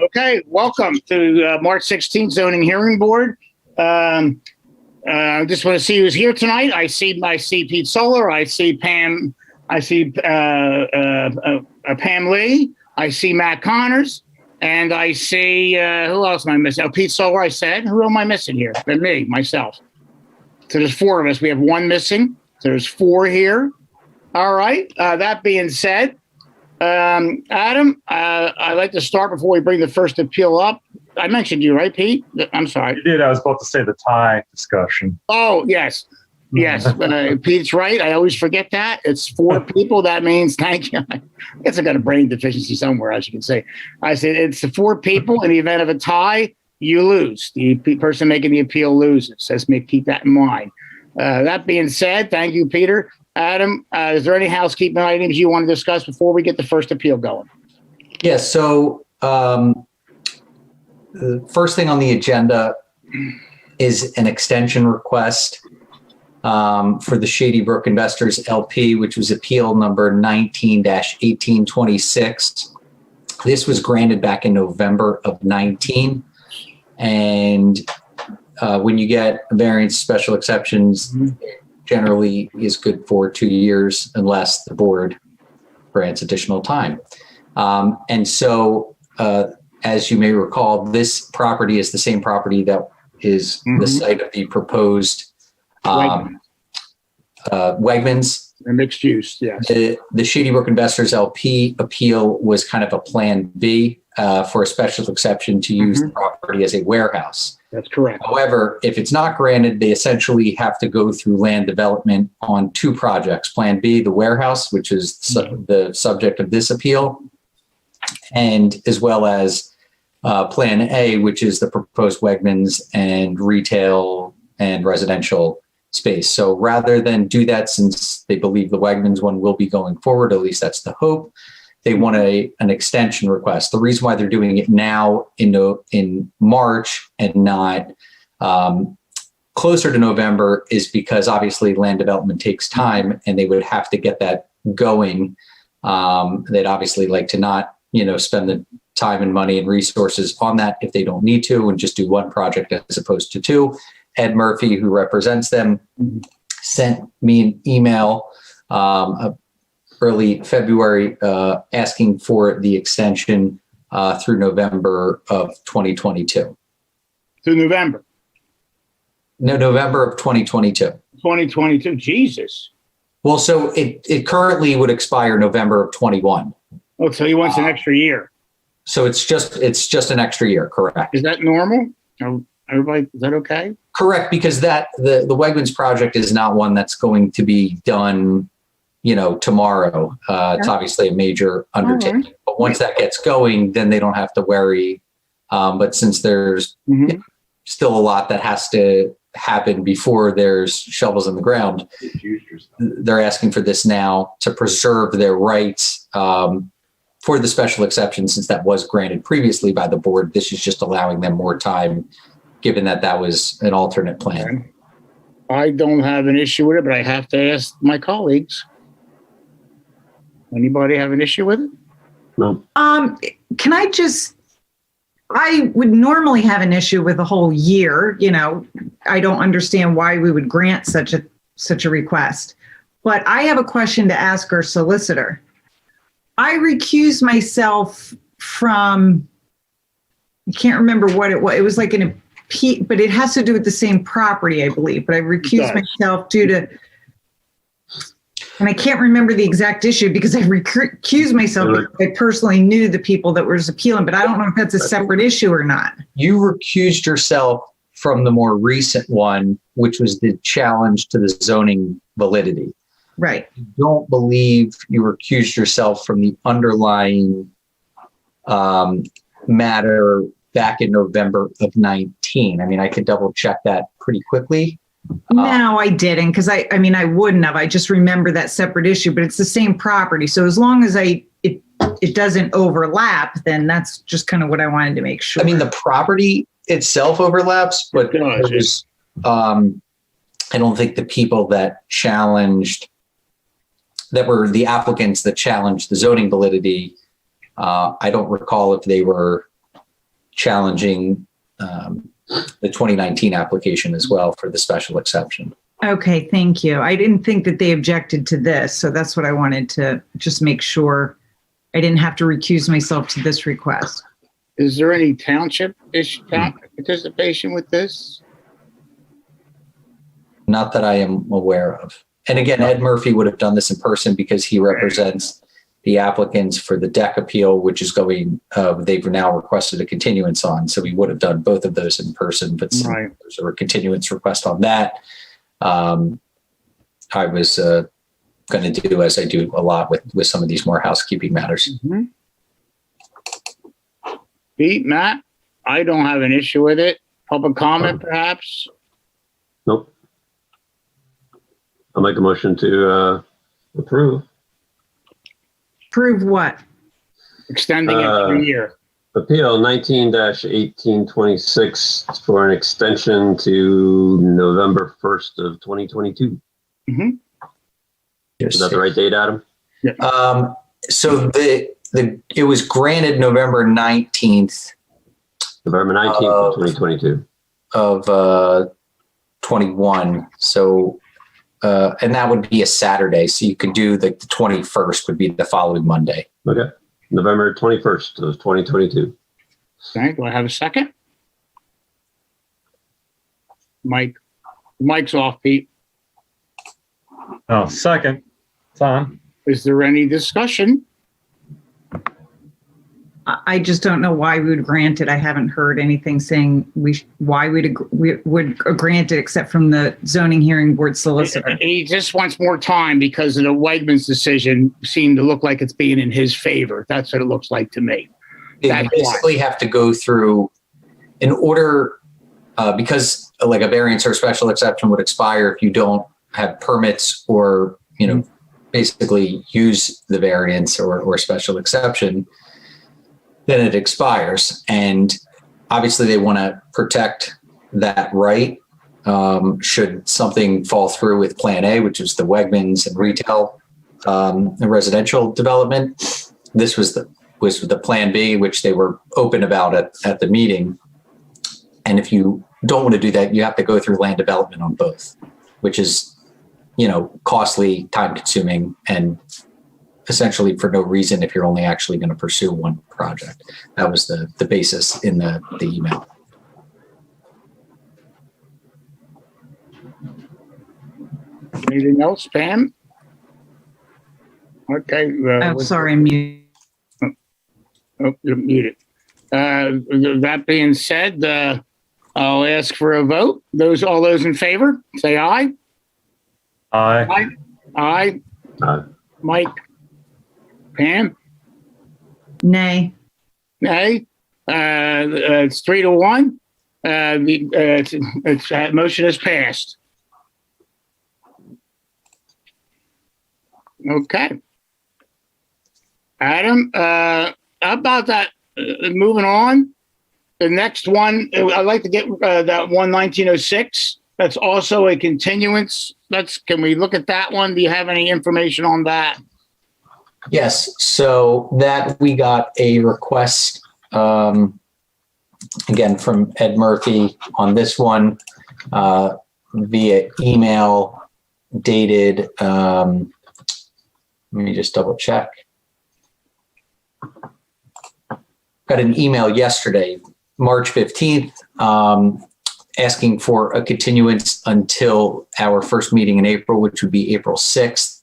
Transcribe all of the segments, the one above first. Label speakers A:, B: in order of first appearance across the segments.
A: Okay, welcome to March 16th Zoning Hearing Board. I just want to see who's here tonight. I see Pete Solar. I see Pam. I see Pam Lee. I see Matt Connors. And I see, who else am I missing? Oh, Pete Solar, I said. Who am I missing here? Than me, myself. So there's four of us. We have one missing. So there's four here. All right. That being said, Adam, I'd like to start before we bring the first appeal up. I mentioned you, right, Pete? I'm sorry.
B: You did. I was about to say the tie discussion.
A: Oh, yes. Yes. Pete's right. I always forget that. It's four people. That means, thank you. I guess I got a brain deficiency somewhere, as you can say. I said it's the four people. In the event of a tie, you lose. The person making the appeal loses. So let's keep that in mind. That being said, thank you, Peter. Adam, is there any housekeeping items you want to discuss before we get the first appeal going?
C: Yes. So the first thing on the agenda is an extension request for the Shady Brook Investors LP, which was appeal number 19-1826. This was granted back in November of 19. And when you get variance special exceptions, generally is good for 2 years unless the board grants additional time. And so, as you may recall, this property is the same property that is the site of the proposed Wegmans.
A: A mixed use, yes.
C: The Shady Brook Investors LP appeal was kind of a plan B for a special exception to use the property as a warehouse.
A: That's correct.
C: However, if it's not granted, they essentially have to go through land development on two projects. Plan B, the warehouse, which is the subject of this appeal, and as well as Plan A, which is the proposed Wegmans and retail and residential space. So rather than do that, since they believe the Wegmans one will be going forward, at least that's the hope, they want an extension request. The reason why they're doing it now in March and not closer to November is because obviously land development takes time and they would have to get that going. They'd obviously like to not, spend the time and money and resources on that if they don't need to and just do one project as opposed to two. Ed Murphy, who represents them, sent me an email early February asking for the extension through November of 2022.
A: Through November?
C: No, November of 2022.
A: 2022, Jesus.
C: Well, so it currently would expire November of 21.
A: Oh, so he wants an extra year.
C: So it's just an extra year, correct?
A: Is that normal? Everybody, is that okay?
C: Correct, because the Wegmans project is not one that's going to be done, tomorrow. It's obviously a major undertaking. Right. But once that gets going, then they don't have to worry. But since there's still a lot that has to happen before there's shovels in the ground, they're asking for this now to preserve their rights for the special exception, since that was granted previously by the board. This is just allowing them more time, given that was an alternate plan.
A: Okay. I don't have an issue with it, but I have to ask my colleagues. Anybody have an issue with it?
B: No.
D: I would normally have an issue with a whole year. I don't understand why we would grant such a request. But I have a question to ask our solicitor. I recused myself from, I can't remember what it was. It was like an appeal, but it has to do with the same property, I believe. But I recused myself due to, and I can't remember the exact issue because I recused myself because I personally knew the people that was appealing, but I don't know if that's a separate issue or not.
C: You recused yourself from the more recent one, which was the challenge to the zoning validity.
D: Right.
C: I don't believe you recused yourself from the underlying matter back in November of 19. I mean, I could double check that pretty quickly.
D: No, I didn't, because I wouldn't have. I just remember that separate issue, but it's the same property. So as long as it doesn't overlap, then that's just kind of what I wanted to make sure.
C: I mean, the property itself overlaps, but I don't think the people that were the applicants that challenged the zoning validity, I don't recall if they were challenging the 2019 application as well for the special exception.
D: Okay, thank you. I didn't think that they objected to this, so that's what I wanted to just make sure I didn't have to recuse myself to this request.
A: Is there any township participation with this?
C: Not that I am aware of. And again, Ed Murphy would have done this in person because he represents the applicants for the deck appeal, which is going, they've now requested a continuance on. So we would have done both of those in person, but since there's a continuance request on that, I was going to do as I do a lot with some of these more housekeeping matters.
A: Mm-hmm. Pete, Matt, I don't have an issue with it. Public comment, perhaps?
E: Nope. I'll make a motion to approve.
D: Prove what?
A: Extending it for a year.
E: Appeal 19-1826 for an extension to November 1st of 2022.
A: Mm-hmm.
E: Is that the right date, Adam?
A: Yeah.
C: So it was granted November 19th.
E: November 19th of 2022.
C: Of 21. So, and that would be a Saturday. So you could do the 21st would be the following Monday.
E: Okay. November 21st of 2022.
A: Okay, do I have a second? Mike's off, Pete.
B: Oh, second. It's on.
A: Is there any discussion?
D: I just don't know why we would grant it. I haven't heard anything saying why we would grant it except from the zoning hearing board solicitor.
A: He just wants more time because of the Wegmans decision seemed to look like it's being in his favor. That's what it looks like to me.
C: You basically have to go through in order, because like a variance or special exception would expire if you don't have permits or, basically use the variance or special exception, then it expires. And obviously they want to protect that right. Should something fall through with Plan A, which is the Wegmans and retail and residential development, this was the Plan B, which they were open about at the meeting. And if you don't want to do that, you have to go through land development on both, which is, costly, time consuming, and essentially for no reason if you're only actually going to pursue one project. That was the basis in the email.
A: Anything else, Pam? Okay.
D: Sorry, I'm muted.
A: Oh, you're muted. That being said, I'll ask for a vote. All those in favor, say aye.
B: Aye.
A: Aye.
E: Aye.
A: Mike? Pam?
D: Nay.
A: Nay. It's 3-1. Motion is passed. Okay. Adam, how about that? Moving on. The next one, I'd like to get that 1906. That's also a continuance. Can we look at that one? Do you have any information on that?
C: Yes. So that we got a request, again, from Ed Murphy on this one, via email dated, let me just double check. Got an email yesterday, March 15th, asking for a continuance until our first meeting in April, which would be April 6th.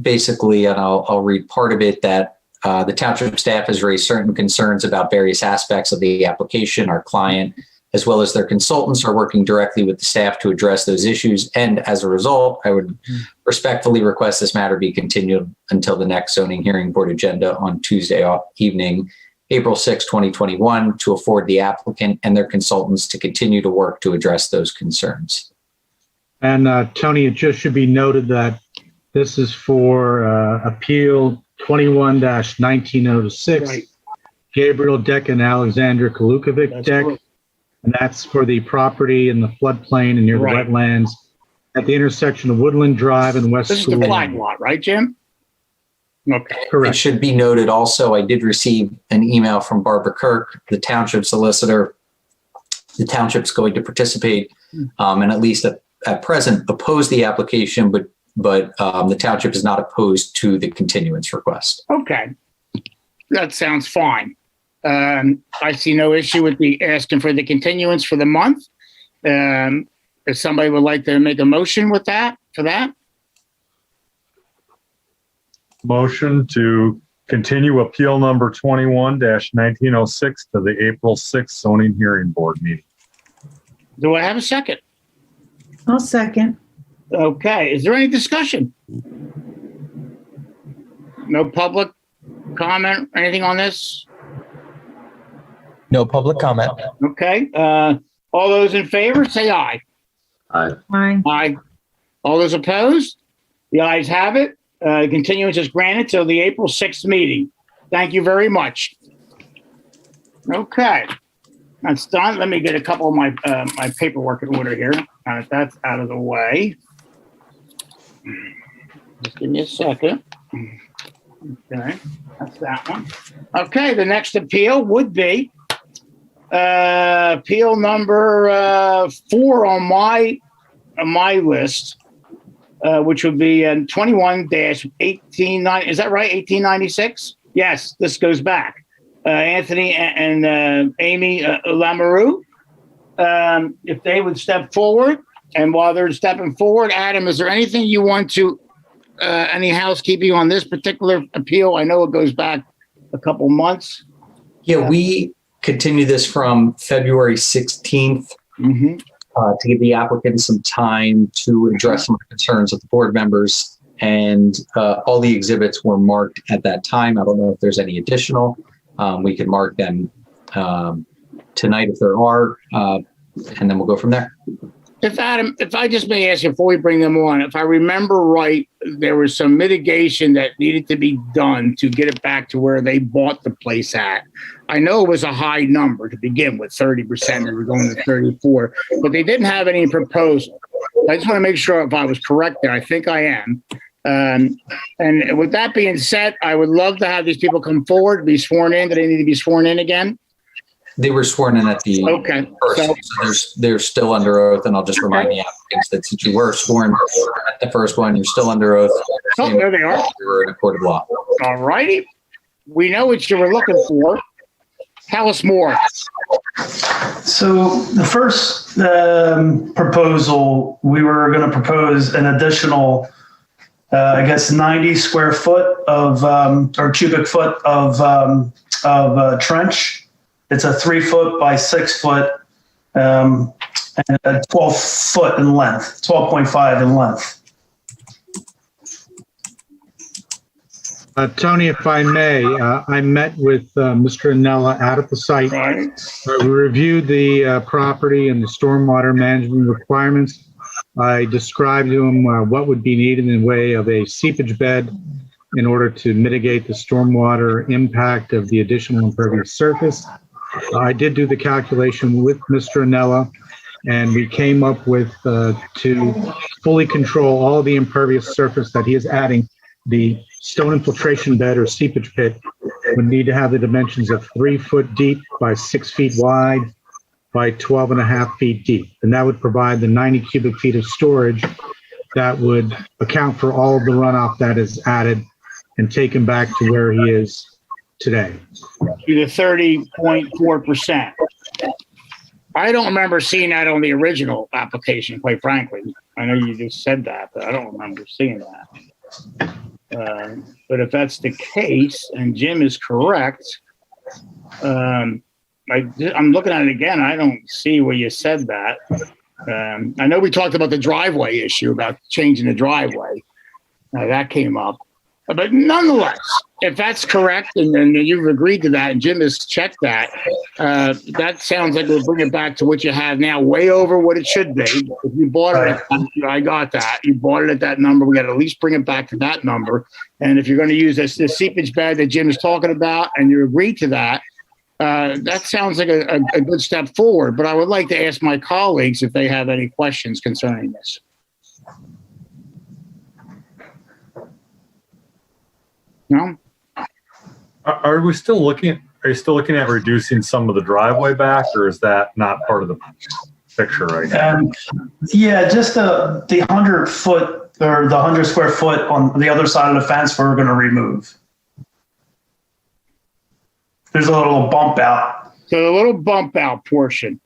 C: Basically, and I'll read part of it, that the township staff has raised certain concerns about various aspects of the application. Our client, as well as their consultants, are working directly with the staff to address those issues. And as a result, I would respectfully request this matter be continued until the next zoning hearing board agenda on Tuesday evening, April 6, 2021, to afford the applicant and their consultants to continue to work to address those concerns.
F: And Tony, it just should be noted that this is for Appeal 21-1906,
A: Right.
F: Gabriel Deck and Alexandra Kalukovic
A: That's
F: Deck.
A: correct.
F: And that's for the property in the floodplain and near the
A: Right.
F: wetlands at the intersection of Woodland Drive and West
A: This is the
F: School
A: flag
F: Lane.
A: lot, right, Jim? Okay.
C: It
F: Correct.
C: should be noted also, I did receive an email from Barbara Kirk, the township solicitor. The township's going to participate, and at least at present oppose the application, but the township is not opposed to the continuance request.
A: Okay. That sounds fine. I see no issue with the asking for the continuance for the month. If somebody would like to make a motion with that, for that,
B: Motion to continue appeal number 21-1906 to the April 6th zoning hearing board meeting.
A: do I have a second?
D: I'll second.
A: Okay, is there any discussion? No public comment, anything on this?
G: No public comment.
A: Okay, all those in favor, say aye.
E: Aye.
D: Aye.
A: Aye. All those opposed? The ayes have it. Continuance is granted till the April 6th meeting. Thank you very much. Okay, that's done. Let me get a couple of my my paperwork in order here. That's out of the way. Just give me a second. Okay, that's that one. Okay, the next appeal would be appeal number 4 on my list, which would be 21-1890. Is that right? 1896? Yes, this goes back. Anthony and Amy Lamoureux, if they would step forward. And while they're stepping forward, Adam, is there anything you want to, any housekeeping on this particular appeal? I know it goes back a couple months.
C: Yeah, we continue this from February 16th
A: Mm-hmm.
C: to give the applicant some time to address some of the concerns of the board members. And all the exhibits were marked at that time. I don't know if there's any additional. We could mark them tonight if there are, and then we'll go from there.
A: If Adam, if I just may ask you before we bring them on, if I remember right, there was some mitigation that needed to be done to get it back to where they bought the place at. I know it was a high number to begin with, 30%, they were going to 34, but they didn't have any proposal. I just want to make sure if I was correct there. I think I am. And with that being said, I would love to have these people come forward, be sworn in. Do they need to be sworn in again?
C: They were sworn in at the
A: Okay.
C: first, so they're still under oath, and I'll just remind the applicants that since you were sworn at the first one, you're still under oath.
A: Oh, there they are.
C: You're in a court of law.
A: All righty. We know what you were looking for. Tell us more.
H: So the first proposal, we were going to propose an additional, 90 square foot of, or cubic foot of trench. It's a 3 foot by 6 foot, and 12 foot in length, 12.5 in length.
F: Tony, if I may, I met with Mr. Anella out at the site.
A: Right.
F: We reviewed the property and the stormwater management requirements. I described to him what would be needed in the way of a seepage bed in order to mitigate the stormwater impact of the additional impervious surface. I did do the calculation with Mr. Anella, and we came up with to fully control all the impervious surface that he is adding, the stone infiltration bed or seepage pit would need to have the dimensions of 3 foot deep by 6 feet wide by 12.5 feet deep. And that would provide the 90 cubic feet of storage that would account for all of the runoff that is added and taken back to where he is today.
A: To the 30.4%. I don't remember seeing that on the original application, quite frankly. I know you just said that, but I don't remember seeing that. But if that's the case, and Jim is correct, I'm looking at it again. I don't see where you said that. I know we talked about the driveway issue, about changing the driveway. That came up. But nonetheless, if that's correct, and you've agreed to that, and Jim has checked that, that sounds like we'll bring it back to what you have now, way over what it should be. If you bought it, I got that. You bought it at that number. We got to at least bring it back to that number. And if you're going to use this seepage bed that Jim is talking about, and you agree to that, that sounds like a good step forward. But I would like to ask my colleagues if they have any questions concerning this. No?
B: Are we still looking, are you still looking at reducing some of the driveway back, or is that not part of the picture right now?
H: Yeah, just the 100-foot or the 100 square foot on the other side of the fence we're going to remove. There's a little bump out.
A: So the little bump out portion.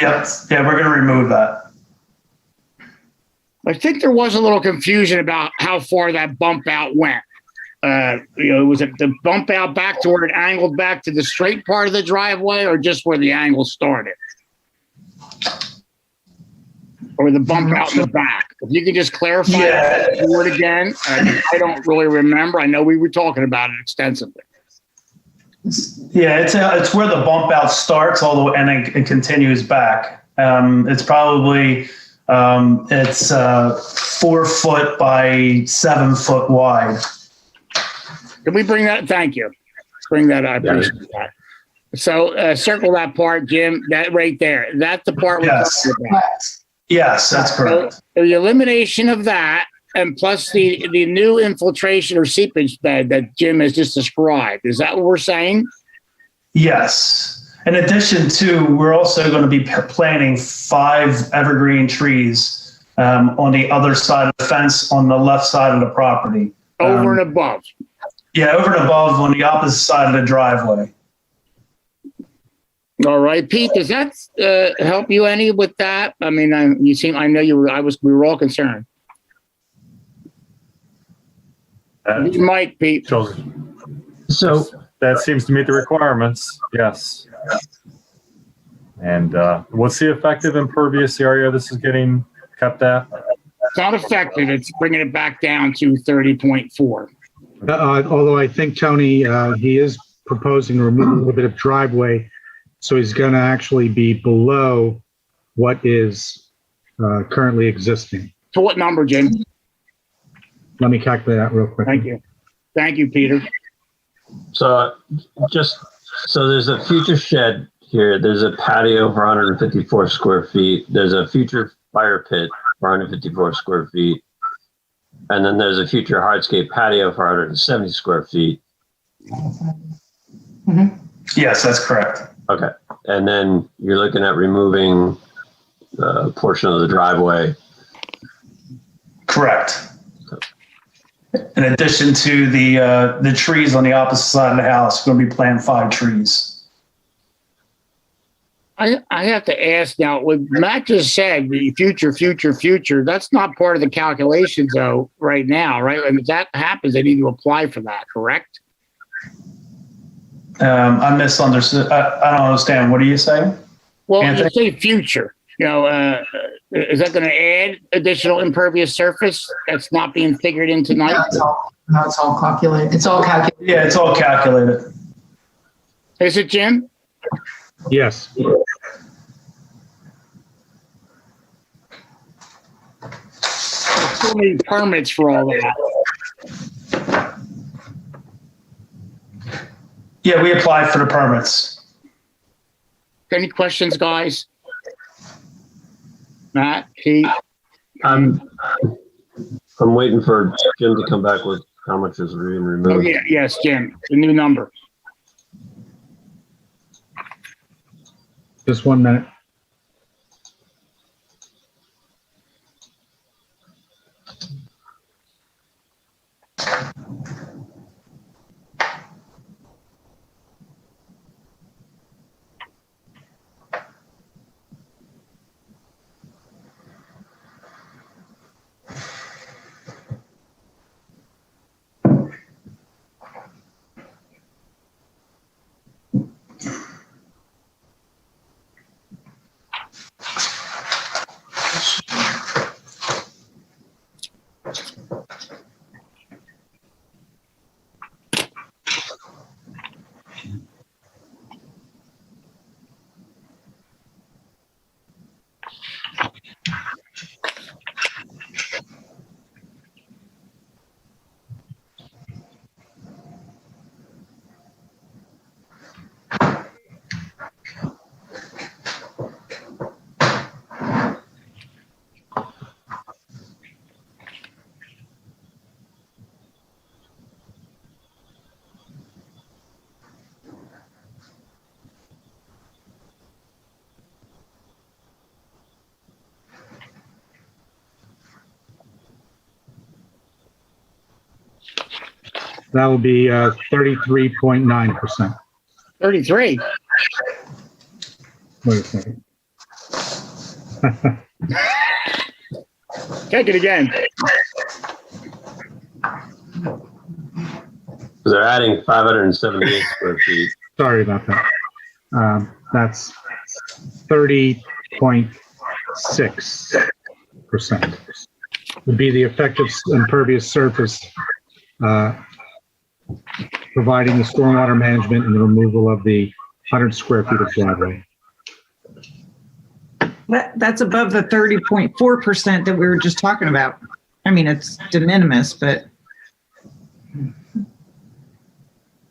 H: Yep. Yeah, we're going to remove that.
A: I think there was a little confusion about how far that bump out went. Was it the bump out back to where it angled back to the straight part of the driveway, or just where the angle started? Or the bump out in the back? If you could just clarify that word again. I don't really remember. I know we were talking about it extensively.
H: Yeah, it's where the bump out starts and it continues back. It's probably it's 4 foot by 7 foot wide.
A: Can we bring that? Thank you. Bring that up. I appreciate that. So circle that part, Jim. That right there. That's the part we're talking about.
H: Yes, that's correct.
A: So the elimination of that, and plus the new infiltration or seepage bed that Jim has just described. Is that what we're saying?
H: Yes. In addition to, we're also going to be planting 5 evergreen trees on the other side of the fence on the left side of the property.
A: Over and above.
H: Yeah, over and above on the opposite side of the driveway.
A: All right, Pete, does that help you any with that? I mean, I know you were, we were all concerned. Mike, Pete.
B: So that seems to meet the requirements. Yes. And what's the effective impervious area this is getting kept at?
A: It's not effective. It's bringing it back down to 30.4.
F: Although I think, Tony, he is proposing to remove a little bit of driveway, so he's going to actually be below what is currently existing.
A: To what number, Jim?
F: Let me calculate that real quick.
A: Thank you. Thank you, Peter.
E: So there's a future shed here. There's a patio for 154 square feet. There's a future fire pit for 154 square feet. And then there's a future hardscape patio for 170 square feet.
H: Mm-hmm. Yes, that's correct.
E: Okay. And then you're looking at removing a portion of the driveway.
H: Correct. In addition to the trees on the opposite side of the house, we're going to be planting 5 trees.
A: I have to ask now, what Matt just said, the future, that's not part of the calculations though right now, right? And if that happens, they need to apply for that, correct?
H: I misunderstood. I don't understand. What are you saying?
A: Well,
H: Anthony?
A: you say future, is that going to add additional impervious surface that's not being figured in tonight?
I: No, it's all calculated. It's all calculated.
H: Yeah, it's all calculated.
A: Is it, Jim?
F: Yes.
A: So many permits for all that.
H: Yeah, we applied for the permits.
A: Any questions, guys? Matt, Pete?
E: I'm waiting for Jim to come back with how much is being removed.
A: Oh, yeah, yes, Jim, the new number.
F: Just 1 minute. That will be 33.9%.
A: 33.
F: Wait a second.
A: Take it again.
E: They're adding 578 square feet.
F: Sorry about that. That's 30.6% would be the effective impervious surface, providing the stormwater management and the removal of the 100 square feet of driveway.
D: That's above the 30.4% that we were just talking about. I mean, it's de minimis, but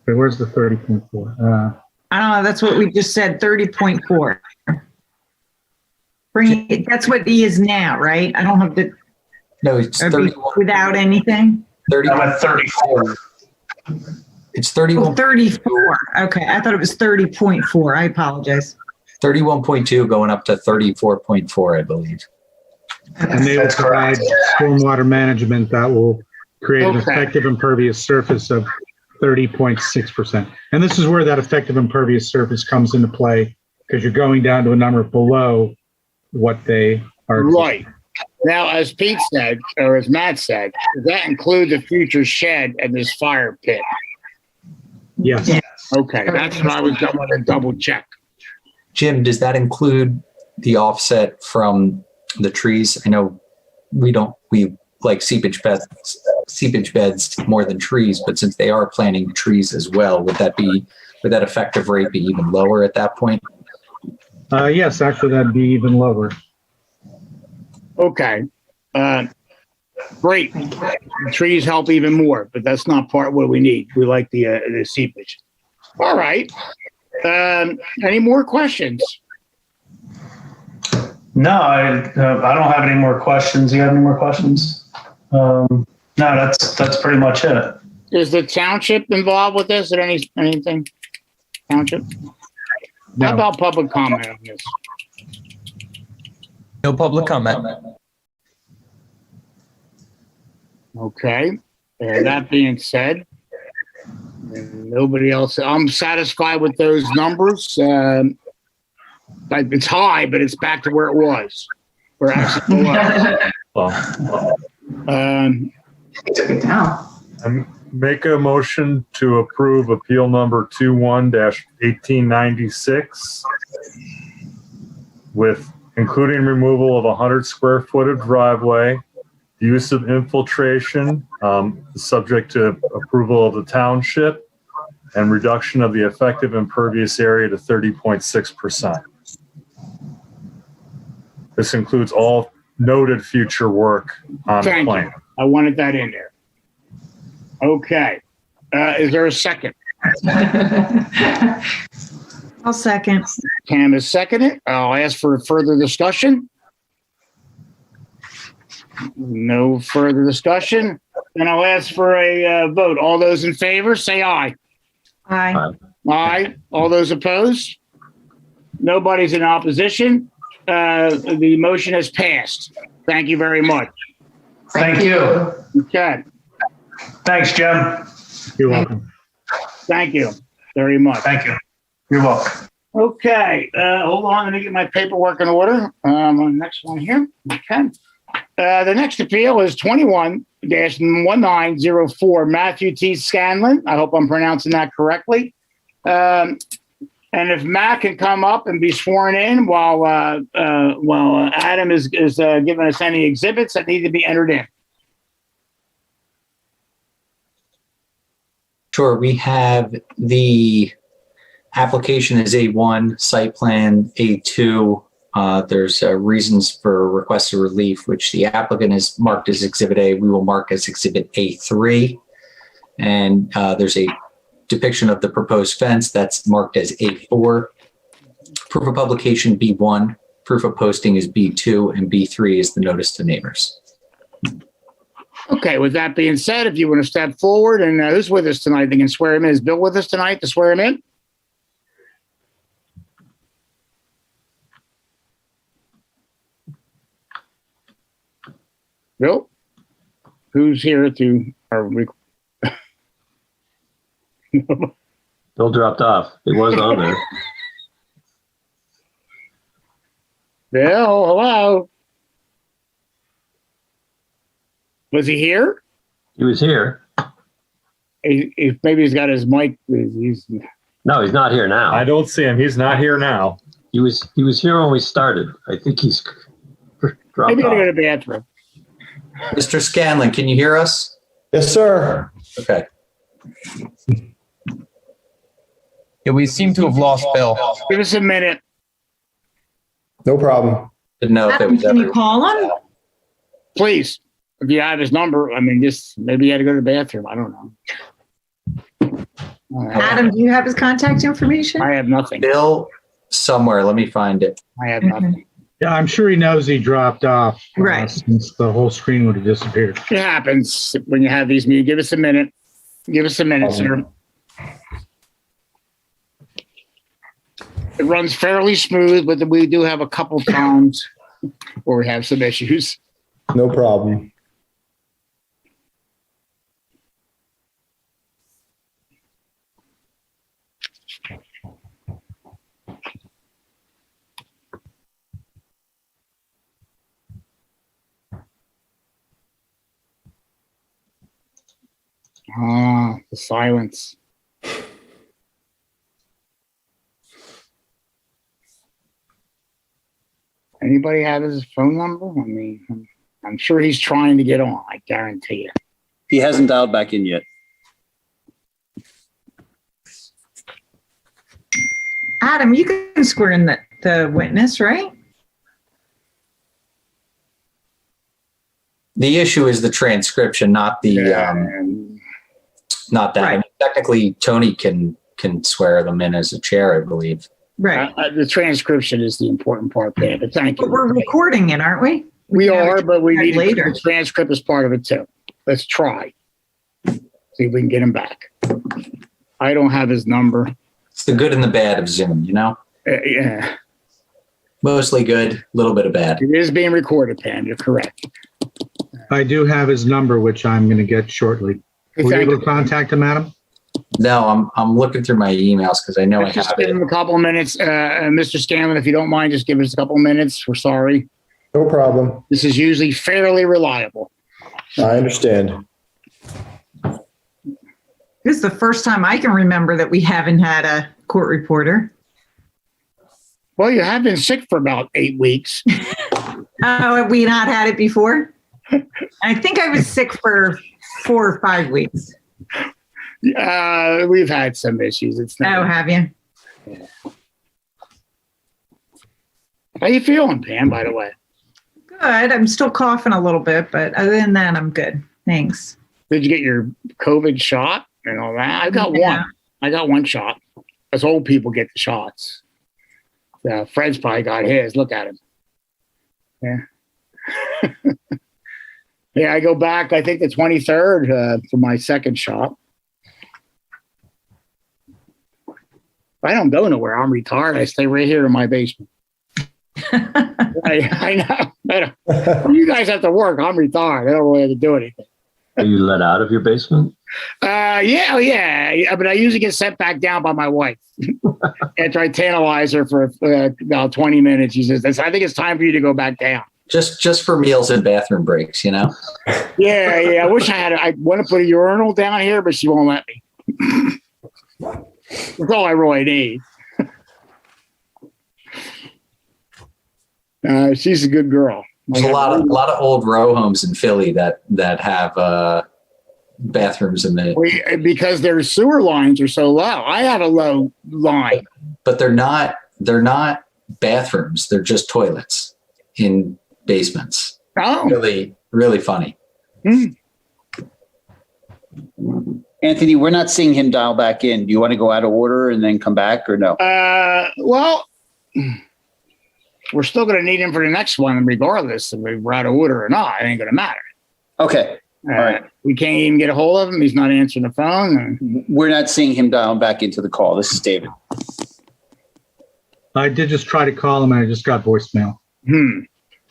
F: Okay, where's the 30.4?
D: I don't know. That's what we just said, 30.4. Bring it, that's what he is now, right? I don't have the,
C: No, it's
D: or
C: 31.
D: without anything?
C: 31.
H: I'm at 34.
C: It's
D: Oh,
C: 31.
D: 34. Okay, I thought it was 30.4. I apologize.
C: 31.2 going up to 34.4, I believe.
F: And they will
H: That's correct.
F: provide stormwater management that will create an
A: Okay.
F: effective impervious surface of 30.6%. And this is where that effective impervious surface comes into play, because you're going down to a number below what they are.
A: Right. Now, as Pete said, or as Matt said, does that include the future shed and this fire pit?
F: Yes.
A: Okay, that's what I was going to double check.
C: Jim, does that include the offset from the trees? I know we like seepage beds more than trees, but since they are planting trees as well, would that effective rate be even lower at that point?
F: Yes, actually, that'd be even lower.
A: Okay. Great. Trees help even more, but that's not part of what we need. We like the seepage. All right. Any more questions?
H: No, I don't have any more questions. You have any more questions? No, that's pretty much it.
A: Is the township involved with this at anything? Township?
F: No.
A: How about public comment on this?
G: No public comment.
A: Okay. That being said, nobody else. I'm satisfied with those numbers. Like it's high, but it's back to where it was. Where it actually was.
B: Well,
I: Took it down.
B: make a motion to approve appeal number 21-1896 with including removal of 100 square foot of driveway, use of infiltration, subject to approval of the township, and reduction of the effective impervious area to 30.6%. This includes all noted future work on the
A: Thank
B: plan.
A: you. I wanted that in there. Okay. Is there a second?
D: I'll second.
A: Cam is seconded. I'll ask for further discussion. No further discussion. Then I'll ask for a vote. All those in favor, say aye.
D: Aye.
A: Aye. All those opposed? Nobody's in opposition. The motion has passed. Thank you very much.
H: Thank you.
A: Okay.
H: Thanks, Jim.
F: You're welcome.
A: Thank you very much.
H: Thank you. You're welcome.
A: Okay. Hold on. Let me get my paperwork in order. On the next one here. Okay. The next appeal is 21-1904 Matthew T. Scanlon. I hope I'm pronouncing that correctly. And if Matt can come up and be sworn in while Adam is giving us any exhibits that need to be entered in.
C: Sure. We have the application is A1, site plan A2. There's reasons for requested relief, which the applicant is marked as Exhibit A. We will mark as Exhibit A3. And there's a depiction of the proposed fence that's marked as A4. Proof of publication B1. Proof of posting is B2, and B3 is the notice to neighbors.
A: Okay, with that being said, if you want to step forward, and who's with us tonight? They can swear him in. Is Bill with us tonight to swear him in? Bill? Who's here to,
E: Bill dropped off. It was on there.
A: Bill, hello. Was he here?
E: He was here.
A: Maybe he's got his mic.
E: No, he's not here now.
B: I don't see him. He's not here now.
E: He was here when we started. I think he's dropped
A: Maybe gotta go
E: off.
A: to the bathroom.
C: Mr. Scanlon, can you hear us?
J: Yes, sir.
C: Okay.
G: Yeah, we seem to have lost Bill.
A: Give us a minute.
J: No problem.
C: Didn't know if it
D: Adam,
C: was
D: can you
C: ever.
D: call him?
A: Please. If you have his number, I mean, just maybe you had to go to the bathroom. I don't know.
D: Adam, do you have his contact information?
A: I have nothing.
C: Bill somewhere. Let me find it.
A: I have nothing.
F: Yeah, I'm sure he knows he dropped off.
D: Right.
F: Since the whole screen would have disappeared.
A: It happens when you have these meetings. Give us a minute. Give us a minute, sir. It runs fairly smooth, but we do have a couple times where we have some issues.
J: No problem.
A: Ah, the silence. Anybody have his phone number? I mean, I'm sure he's trying to get on. I guarantee you.
K: He hasn't dialed back in yet.
D: Adam, you can swear in the witness, right?
C: The issue is the transcription, not the not that.
D: Right.
C: I mean, technically, Tony can swear them in as a chair, I believe.
D: Right.
A: The transcription is the important part there, but thank
D: But
A: you.
D: we're recording it, aren't we?
A: We
D: can have
A: are,
D: it
A: but we need
D: later.
A: the transcript as part of it too. Let's try. See if we can get him back. I don't have his number.
C: It's the good and the bad of Zoom, you know?
A: Yeah,
C: Mostly good, a little bit of bad.
A: it is being recorded, Pam. You're correct.
F: I do have his number, which I'm going to get shortly. Were you
A: Thank
F: able
A: you.
F: to contact him, Adam?
C: No, I'm looking through my emails because I know I
A: Just
C: have
A: give
C: it.
A: him a couple of minutes. Mr. Scanlon, if you don't mind, just give us a couple of minutes. We're sorry.
J: No problem.
A: This is usually fairly reliable.
J: I understand.
D: This is the first time I can remember that we haven't had a court reporter.
A: Well, you have been sick for about 8 weeks.
D: Oh, have we not had it before? I think I was sick for 4 or 5 weeks.
A: We've had some issues. It's
D: Oh,
A: not.
D: have you?
A: How you feeling, Pam, by the way?
D: Good. I'm still coughing a little bit, but other than that, I'm good. Thanks.
A: Did you get your COVID shot and all that? I got
D: Yeah.
A: one. I got one shot. Us old people get the shots. Fred's probably got his. Look at him. Yeah. Yeah, I go back, I think the 23rd for my second shot. I don't go nowhere. I'm retired. I stay right here in my basement. I know. You guys have to work. I'm retired. I don't really have to do anything.
E: Are you let out of your basement?
A: Yeah, but I usually get sent back down by my wife after I tantalize her for about 20 minutes. She says, "I think it's time for you to go back down."
C: Just for meals and bathroom breaks, you know?
A: Yeah. I wish I want to put a urinal down here, but she won't let me. That's all I really need. She's a good girl.
C: There's a lot of old row homes in Philly that have bathrooms in the,
A: Because their sewer lines are so low. I have a low line.
C: but they're not bathrooms. They're just toilets in basements.
A: Oh,
C: Really, really funny.
K: Anthony, we're not seeing him dial back in. Do you want to go out of order and then come back or no?
A: well, we're still going to need him for the next one, regardless if we're out of order or not. It ain't going to matter.
K: Okay. All right.
A: We can't even get a hold of him. He's not answering the phone.
K: We're not seeing him dial back into the call. This is David.
F: I did just try to call him and I just got voicemail.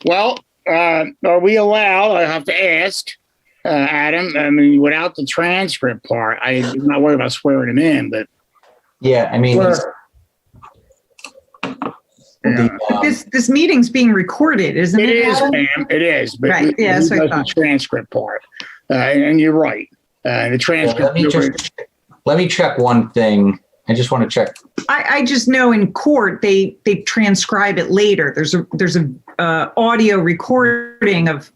A: Well, are we allowed? I have to ask. Adam. I mean, without the transcript part, I'm not worried about swearing him in, but
C: Yeah, I mean,
D: This meeting's being recorded, isn't it?
A: it is,
D: Adam?
A: ma'am. It is. But
D: Right. Yeah, that's what I
A: the
D: thought.
A: transcript part, and you're right. The transcript.
C: let me check one thing. I just want to check.
D: I just know in court they transcribe it later. There's a audio recording of,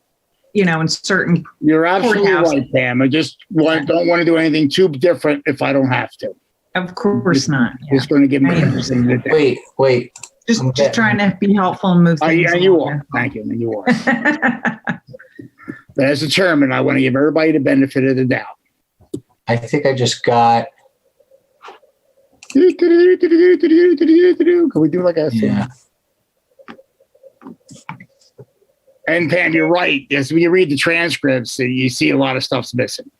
D: in certain.
A: You're absolutely
D: courthouse.
A: right, Pam. I just don't want to do anything too different if I don't have to.
D: Of course not. Yeah.
A: Just going to give me.
C: Wait.
D: Just trying to be helpful and move things.
A: Yeah, you are. Thank you. You are. But as a chairman, I want to give everybody the benefit of the doubt.
C: I think I just got.
A: Can we do like a?
C: Yeah.
A: And Pam, you're right. Yes, when you read the transcripts, you see a lot of stuff's missing.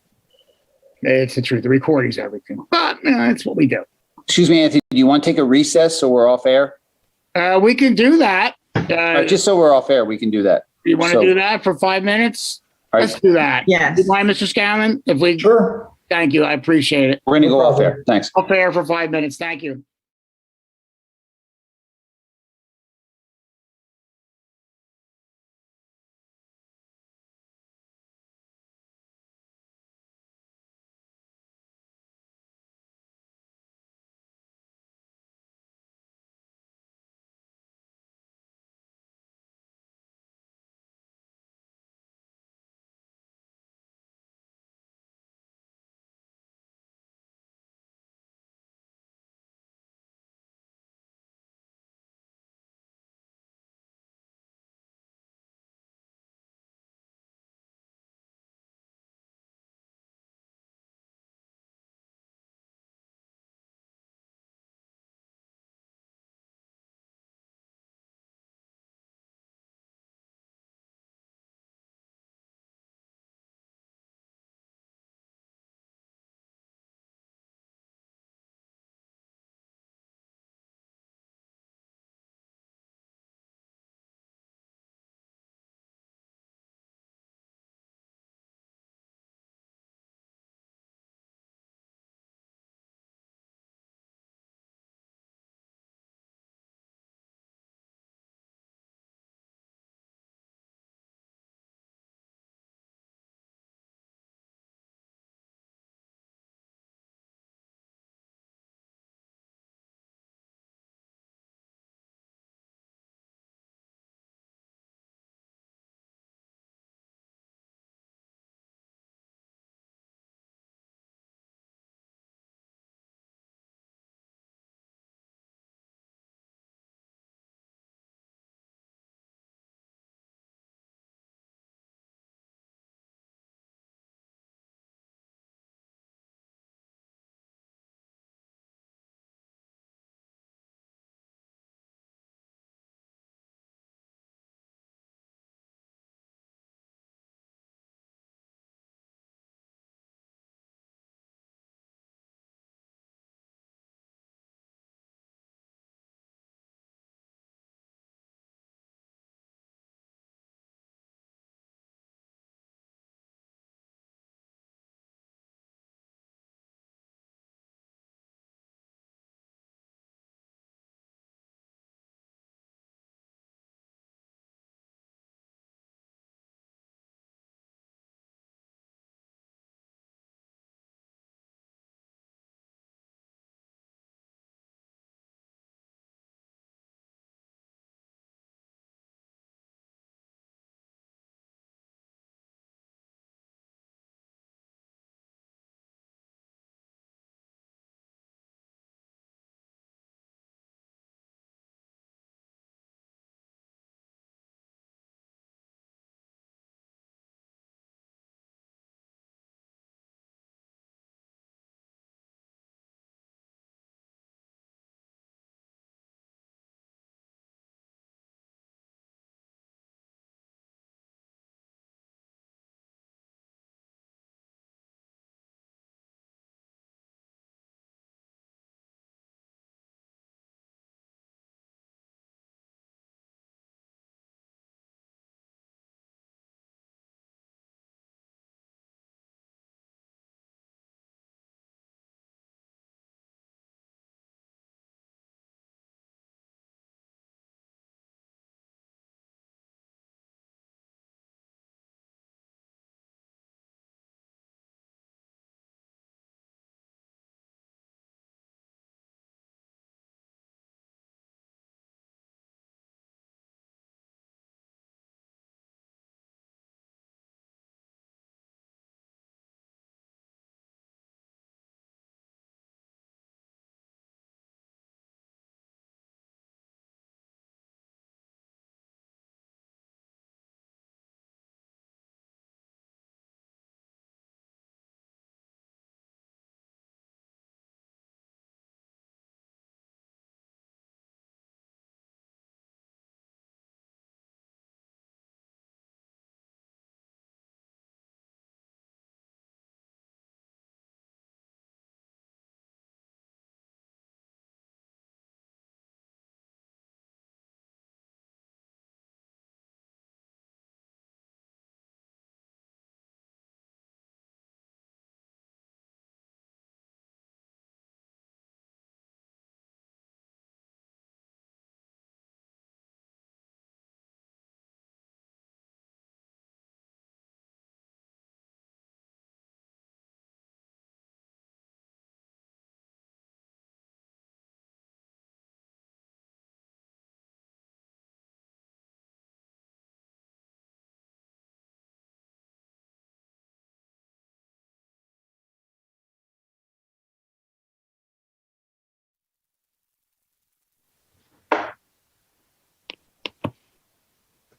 A: It's the truth. The recording's everything. But that's what we do.
K: Excuse me, Anthony, do you want to take a recess so we're off air?
A: We can do that.
K: Just so we're off air, we can do that.
A: You want to do that for 5 minutes?
K: All
A: Let's do that.
D: Yes.
A: You mind, Mr. Scanlon?
J: Sure.
A: Thank you. I appreciate it.
K: We're going to go off air. Thanks.
A: Off air for 5 minutes. Thank you.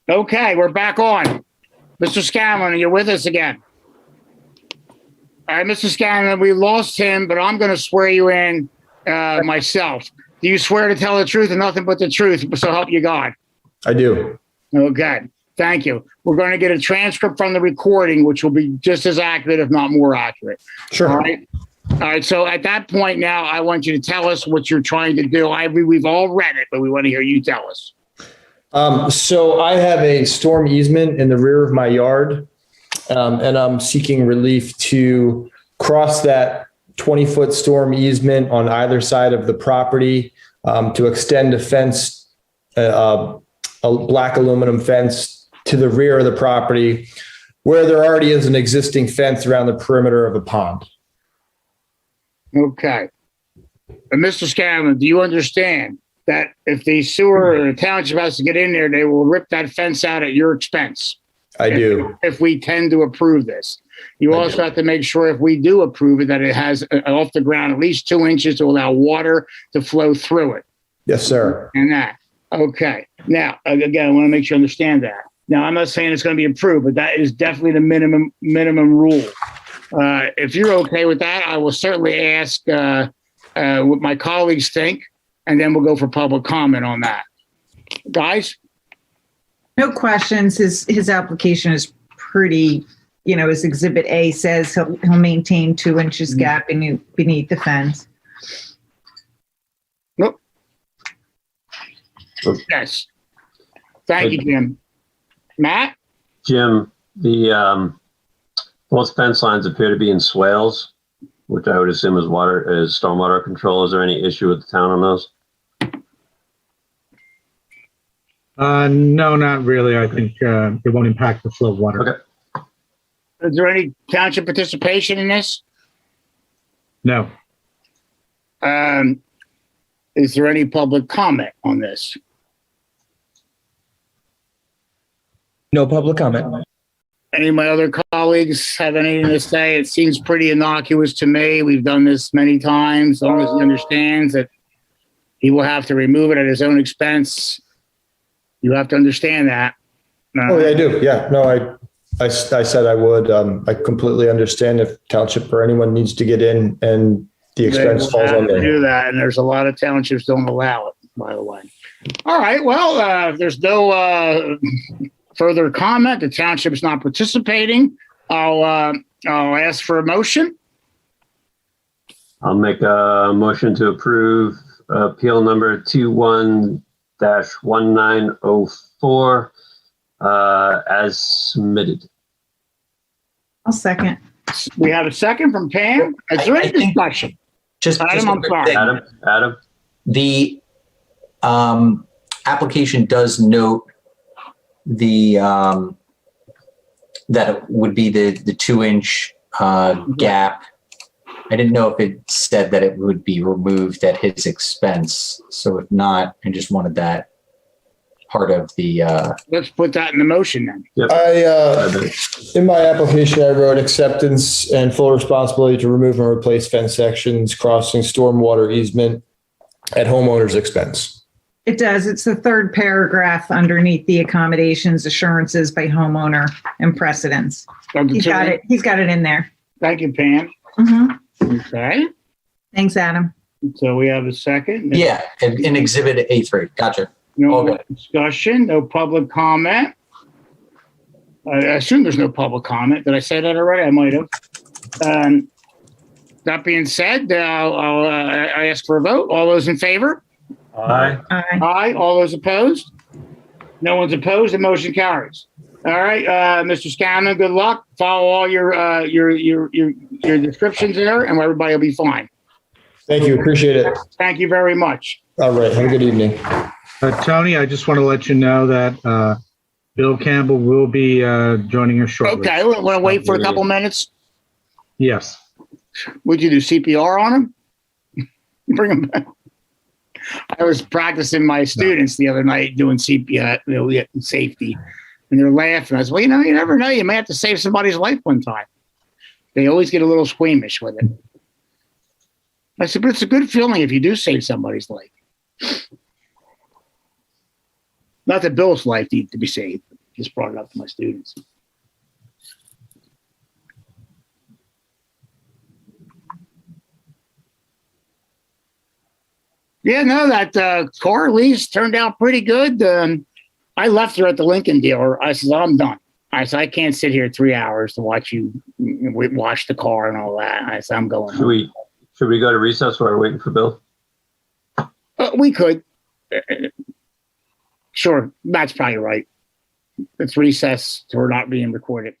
A: Okay, we're back on. Mr. Scanlon, you're with us again. All right, Mr. Scanlon, we lost him, but I'm going to swear you in myself. Do you swear to tell the truth and nothing but the truth, so help you God?
J: I do.
A: Okay, thank you. We're going to get a transcript from the recording, which will be just as accurate, if not more accurate.
J: Sure.
A: All right. All right. So at that point now, I want you to tell us what you're trying to do. We've all read it, but we want to hear you tell us.
J: So I have a storm easement in the rear of my yard, and I'm seeking relief to cross that 20-foot storm easement on either side of the property, to extend a fence, a black aluminum fence to the rear of the property where there already is an existing fence around the perimeter of a pond.
A: Okay. And Mr. Scanlon, do you understand that if the sewer or the township has to get in there, they will rip that fence out at your expense?
J: I do.
A: If we tend to approve this. You also have to make sure if we do approve it, that it has off the ground at least 2 inches to allow water to flow through it.
J: Yes, sir.
A: And that. Okay. Now, again, I want to make sure you understand that. Now, I'm not saying it's going to be approved, but that is definitely the minimum rule. If you're okay with that, I will certainly ask what my colleagues think, and then we'll go for public comment on that. Guys?
D: No questions. His application is pretty, as Exhibit A says, he'll maintain 2 inches gap beneath the fence.
A: Nope. Yes. Thank you, Jim. Matt?
E: Jim, the both fence lines appear to be in swales, which I would assume is stormwater control. Is there any issue with the town on those?
F: No, not really. I think it won't impact the flow of water.
E: Okay.
A: Is there any township participation in this?
F: No.
A: Is there any public comment on this?
G: No public comment.
A: Any of my other colleagues have anything to say? It seems pretty innocuous to me. We've done this many times. As long as he understands that he will have to remove it at his own expense. You have to understand that.
J: Oh, yeah, I do. Yeah. No, I said I would. I completely understand if township or anyone needs to get in and the expense falls on them.
A: Do that, and there's a lot of townships don't allow it, by the way. All right. Well, if there's no further comment, the township's not participating. I'll ask for a motion.
E: I'll make a motion to approve appeal number 21-1904 as submitted.
D: I'll second.
A: We have a second from Pam. Is there any discussion?
C: Adam,
A: I'm sorry.
E: Adam?
C: The application does note the that it would be the 2 inch gap. I didn't know if it said that it would be removed at his expense. So if not, I just wanted that part of the.
A: Let's put that in the motion then.
E: Yep.
J: In my application, I wrote acceptance and full responsibility to remove and replace fence sections crossing stormwater easement at homeowner's expense.
D: It does. It's the third paragraph underneath the accommodations, assurances by homeowner and precedents. He's got it. He's got it in there.
A: Thank you, Pam. Okay.
D: Thanks, Adam.
A: So we have a second.
C: Yeah, in Exhibit A3. Gotcha.
A: No discussion, no public comment. I assume there's no public comment. Did I say that already? I might have. That being said, I ask for a vote. All those in favor?
B: Aye.
D: Aye.
A: Aye. All those opposed? No one's opposed. The motion carries. All right, Mr. Scanlon, good luck. Follow all your descriptions there, and everybody will be fine.
J: Thank you. Appreciate it.
A: Thank you very much.
J: All right. Have a good evening.
F: Tony, I just want to let you know that Bill Campbell will be joining us shortly.
A: Okay, we want to wait for a couple minutes.
F: Yes.
A: Would you do CPR on him? Bring him back. I was practicing my students the other night doing CPR, safety, and they're laughing. I was, well, you never know. You may have to save somebody's life one time. They always get a little squeamish with it. I said, but it's a good feeling if you do save somebody's life. Not that Bill's life needs to be saved. just brought it up to my students. Yeah, no, that car lease turned out pretty good. I left her at the Lincoln dealer. I said, I'm done. I said, I can't sit here 3 hours to watch you wash the car and all that. I said, I'm going home.
E: Should we go to recess while we're waiting for Bill?
A: We could. Sure, that's probably right. It's recess, so we're not being recorded.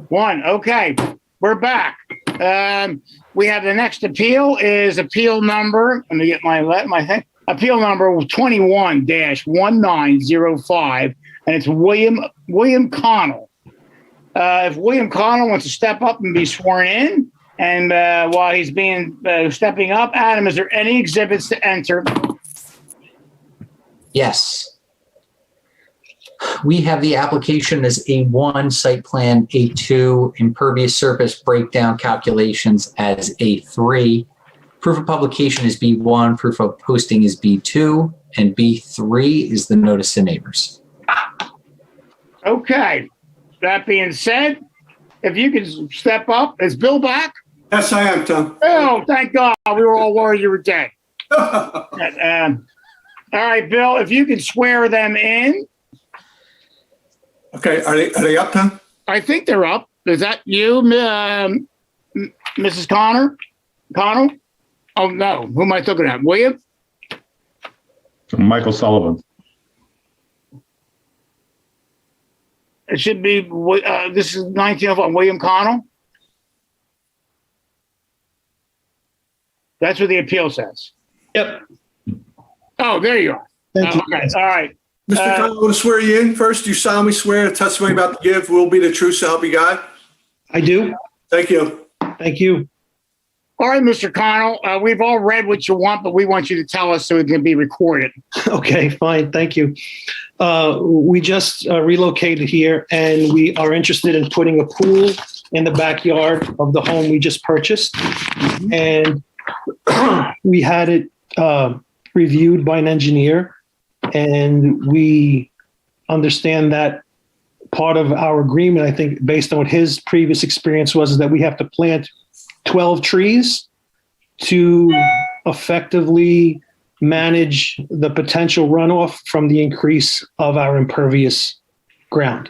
A: One. Okay, we're back. We have the next appeal is appeal number. Let me get my thing. Appeal number 21-1905, and it's William Connell. If William Connell wants to step up and be sworn in, and while he's being stepping up, Adam, is there any exhibits to enter?
C: Yes. We have the application as A1, site plan A2, impervious surface breakdown calculations as A3. Proof of publication is B1, proof of posting is B2, and B3 is the notice to neighbors.
A: Okay. That being said, if you can step up, is Bill back?
L: Yes, I am, Tom.
A: Oh, thank God. We were all worried you were dead. All right, Bill, if you can swear them in.
L: Okay, are they up, Tom?
A: I think they're up. Is that you, Mrs. Connell? Oh, no. Who am I looking at? William?
B: Michael Sullivan.
A: It should be, this is 1905, William Connell? That's what the appeal says.
G: Yep.
A: Oh, there you are.
G: Thank you.
A: Okay, all right.
L: Mr. Connell, I want to swear you in first. Do you solemnly swear the testimony about to give will be the truth, so help you God?
G: I do.
L: Thank you.
G: Thank you.
A: All right, Mr. Connell, we've all read what you want, but we want you to tell us so it can be recorded.
G: Okay, fine. Thank you. We just relocated here and we are interested in putting a pool in the backyard of the home we just purchased. And we had it reviewed by an engineer, and we understand that part of our agreement, I think, based on what his previous experience was, is that we have to plant 12 trees to effectively manage the potential runoff from the increase of our impervious ground.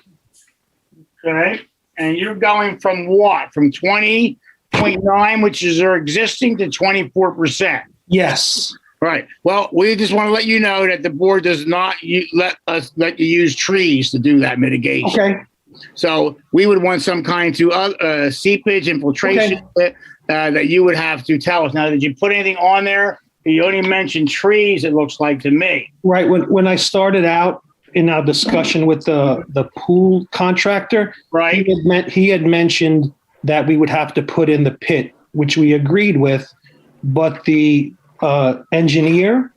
A: Okay. And you're going from what? From 20.9, which is our existing, to 24%.
G: Yes.
A: Right. Well, we just want to let you know that the board does not let you use trees to do that mitigation.
G: Okay.
A: So we would want some kind to seepage, infiltration that you would have to tell us. Now, did you put anything on there? You only mentioned trees, it looks like to me.
G: Right. When I started out in our discussion with the pool contractor,
A: right,
G: he had mentioned that we would have to put in the pit, which we agreed with, but the engineer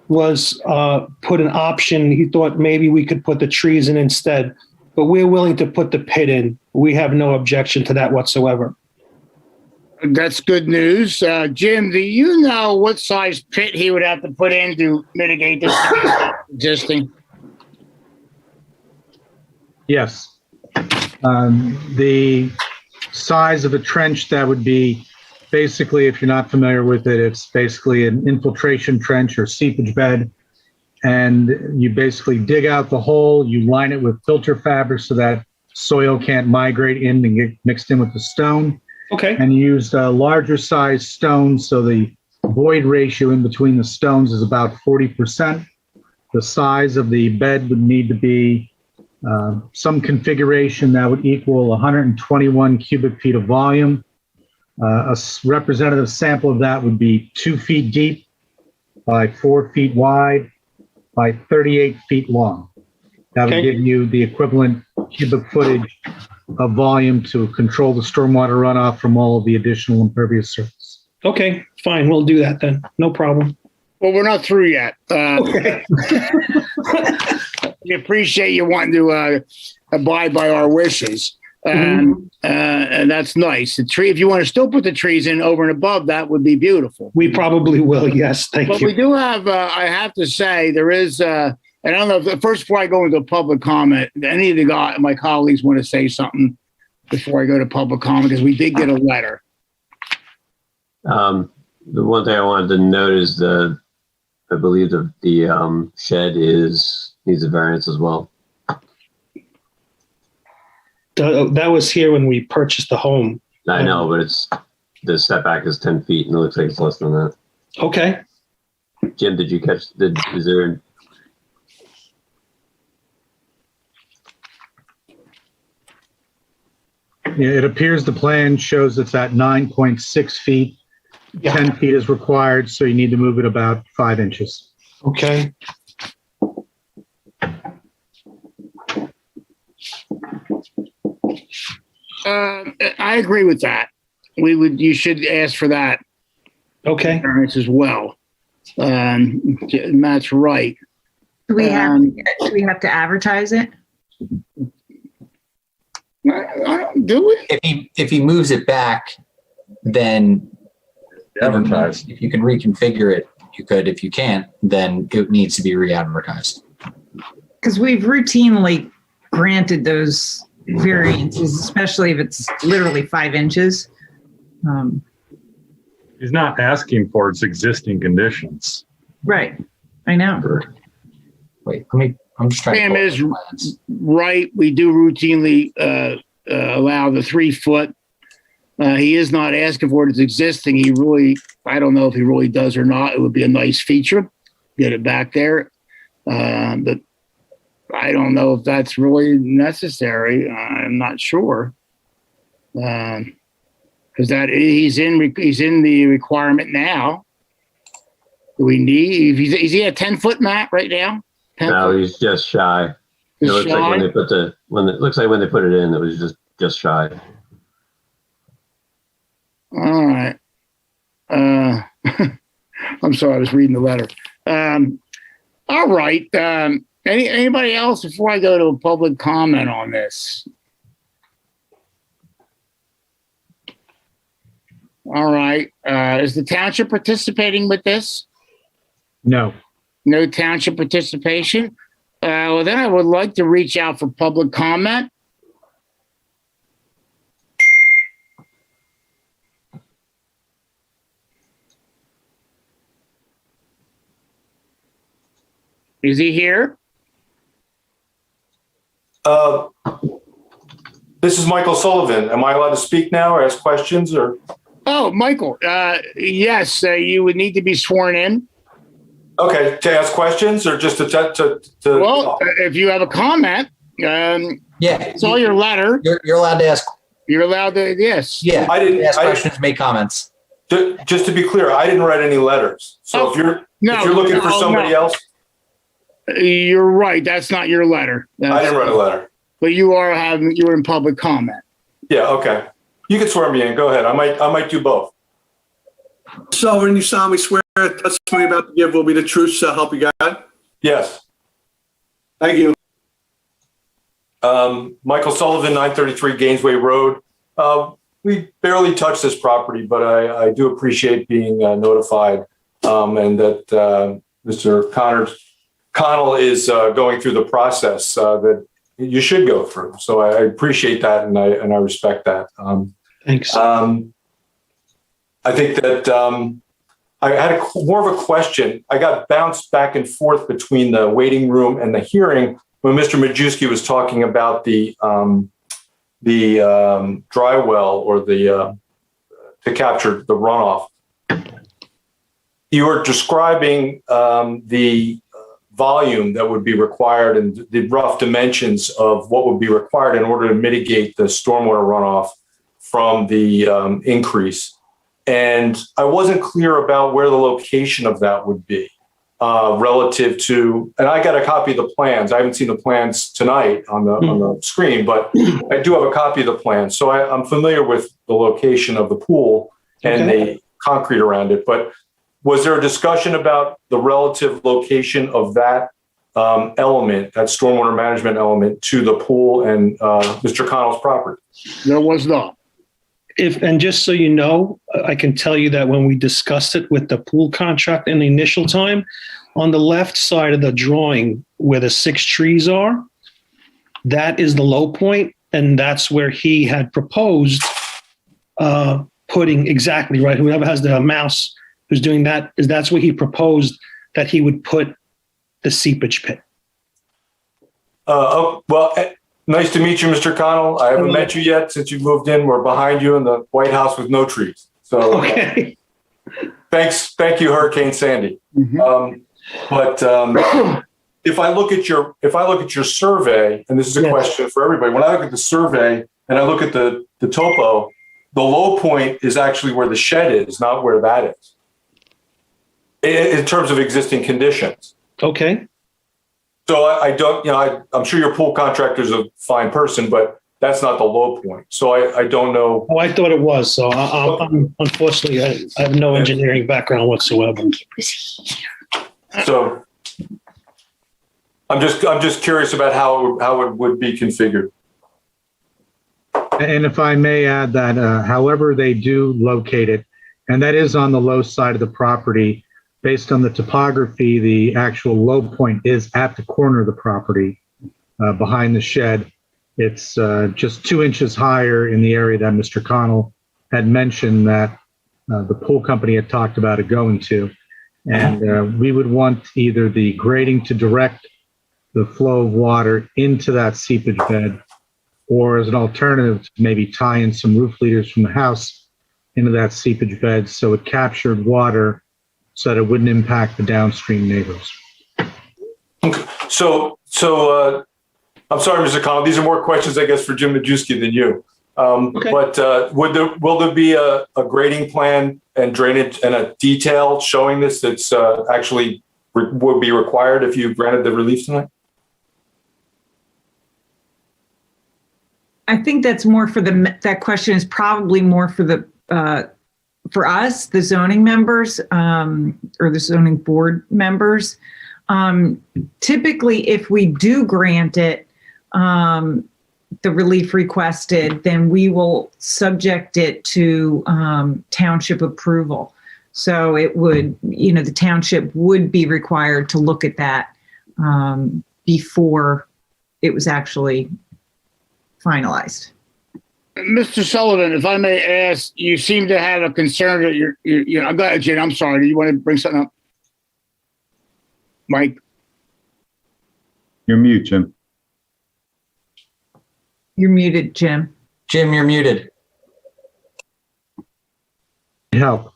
G: was put an option. He thought maybe we could put the trees in instead, but we're willing to put the pit in. We have no objection to that whatsoever.
A: That's good news. Jim, do you know what size pit he would have to put in to mitigate this existing?
F: Yes. The size of a trench that would be, basically, if you're not familiar with it, it's basically an infiltration trench or seepage bed. And you basically dig out the hole, you line it with filter fabric so that soil can't migrate in and get mixed in with the stone.
G: Okay.
F: And you used a larger size stone, so the void ratio in between the stones is about 40%. The size of the bed would need to be some configuration that would equal 121 cubic feet of volume. A representative sample of that would be 2 feet deep by 4 feet wide by 38 feet long. That would give you the equivalent cubic footage of volume to control the stormwater runoff from all of the additional impervious surface.
G: Okay, fine. We'll do that then. No problem.
A: Well, we're not through yet.
G: Okay.
A: We appreciate you wanting to abide by our wishes. And that's nice. The tree, if you want to still put the trees in over and above, that would be beautiful.
G: We probably will. Yes. Thank
A: but
G: you.
A: We do have, I have to say, there is, and I don't know if first before I go into public comment, any of my colleagues want to say something before I go to public comment, because we did get a letter.
E: The one thing I wanted to note is I believe the shed needs a variance as well.
G: That was here when we purchased the home.
E: I know, but the setback is 10 feet and it looks like it's less than that.
G: Okay.
E: Jim, did you catch is there?
F: Yeah, it appears the plan shows it's at 9.6 feet.
G: Yeah.
F: 10 feet is required, so you need to move it about 5 inches.
G: Okay.
A: I agree with that. You should ask for that
G: Okay.
A: variance as well. Matt's right.
D: Do we have to advertise it?
A: I don't do it.
C: If he moves it back, then
B: Advertised.
C: if you can reconfigure it, you could. If you can't, then it needs to be re-advertised.
D: Because we've routinely granted those variances, especially if it's literally 5 inches.
B: He's not asking for its existing conditions.
D: Right. I know.
C: Wait, I'm just trying
A: Sam
C: to.
A: is right. We do routinely allow the 3 foot. He is not asking for it. It's existing. I don't know if he really does or not. It would be a nice feature. Get it back there. But I don't know if that's really necessary. I'm not sure. Because he's in the requirement now. Do we need? Is he a 10-foot mat right now? 10
E: No,
A: foot?
E: he's just shy. It
A: Just
E: looks like when
A: shy?
E: they put looks like when they put it in, it was just shy.
A: All right. I'm sorry, I was reading the letter. All right. Anybody else before I go to a public comment on this? All right. Is the township participating with this?
F: No.
A: No township participation? Well, then I would like to reach out for public comment. Is he here?
M: This is Michael Sullivan. Am I allowed to speak now or ask questions or?
A: Oh, Michael, yes, you would need to be sworn in.
M: Okay, to ask questions or just to
A: Well, if you have a comment,
C: Yeah,
A: it's all your letter.
C: you're allowed to ask.
A: You're allowed to, yes.
C: Yeah,
M: I didn't
C: ask questions, make comments.
M: just to be clear, I didn't write any letters. So
A: Oh,
M: if you're
A: no,
M: looking for
A: no,
M: somebody
A: no.
M: else,
A: You're right. That's not your letter.
M: I didn't write a letter.
A: But you're in public comment.
M: Yeah, okay. You can swear me in. Go ahead. I might do both.
L: Sullivan, you solemnly swear the testimony about to give will be the truth, so help you God?
M: Yes.
L: Thank you.
M: Michael Sullivan, 933 Gainesway Road. We barely touched this property, but I do appreciate being notified and that Mr. Connell is going through the process that you should go through. So I appreciate that and I respect that.
G: Thanks.
M: I think that I had more of a question. I got bounced back and forth between the waiting room and the hearing when Mr. Majewski was talking about the dry well or to capture the runoff. You were describing the volume that would be required and the rough dimensions of what would be required in order to mitigate the stormwater runoff from the increase. And I wasn't clear about where the location of that would be relative to, and I got a copy of the plans. I haven't seen the plans tonight on the screen, but I do have a copy of the plans. So I'm familiar with the location of the pool and the concrete around it. But was there a discussion about the relative location of that element, that stormwater management element, to the pool and Mr. Connell's property?
A: There was not.
G: And just so you know, I can tell you that when we discussed it with the pool contract in the initial time, on the left side of the drawing where the 6 trees are, that is the low point, and that's where he had proposed putting exactly right. Whoever has the mouse who's doing that, that's where he proposed that he would put the seepage pit.
M: Nice to meet you, Mr. Connell. I haven't met you yet since you moved in. We're behind you in the White House with no trees. So thank you, Hurricane Sandy.
A: Mm-hmm.
M: If I look at your survey, and this is a question for everybody, when I look at the survey and I look at the the topo, the low point is actually where the shed is, not where that is. In terms of existing conditions.
G: Okay.
M: So I don't, I'm sure your pool contractor is a fine person, but that's not the low point. So I don't know.
G: Oh, I thought it was. So I'm unfortunately, I have no engineering background whatsoever.
M: So I'm just curious about how it would be configured.
F: And if I may add that, however they do locate it, and that is on the low side of the property, based on the topography, the actual low point is at the corner of the property behind the shed. It's just 2 inches higher in the area that Mr. Connell had mentioned that the pool company had talked about it going to. And we would want either the grading to direct the flow of water into that seepage bed, or as an alternative, to maybe tie in some roof leaders from the house into that seepage bed so it captured water so that it wouldn't impact the downstream neighbors.
M: Okay. So I'm sorry, Mr. Connell, these are more questions, I guess, for Jim Majewski than you.
G: Okay.
M: But will there be a grading plan and drainage and a detail showing this that's actually would be required if you granted the relief tonight?
D: I think that's more for that question is probably more for for us, the zoning members, or the zoning board members. Typically, if we do grant it, the relief requested, then we will subject it to township approval. So it would, the township would be required to look at that before it was actually finalized.
A: Mr. Sullivan, if I may ask, you seem to have a concern that you're go ahead, Jane, I'm sorry. Do you want to bring something up? Mike?
N: You're mute, Jim.
D: You're muted, Jim.
C: Jim, you're muted.
F: Help.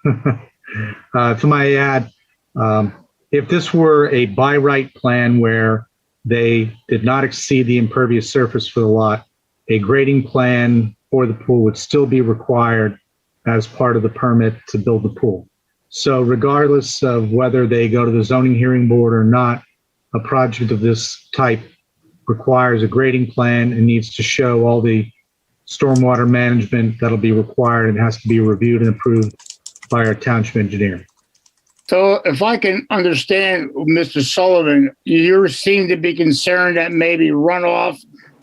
F: If I may add, if this were a by right plan where they did not exceed the impervious surface for the lot, a grading plan for the pool would still be required as part of the permit to build the pool. So regardless of whether they go to the zoning hearing board or not, a project of this type requires a grading plan and needs to show all the stormwater management that'll be required and has to be reviewed and approved by our township engineer.
A: So if I can understand, Mr. Sullivan, you seem to be concerned that maybe runoff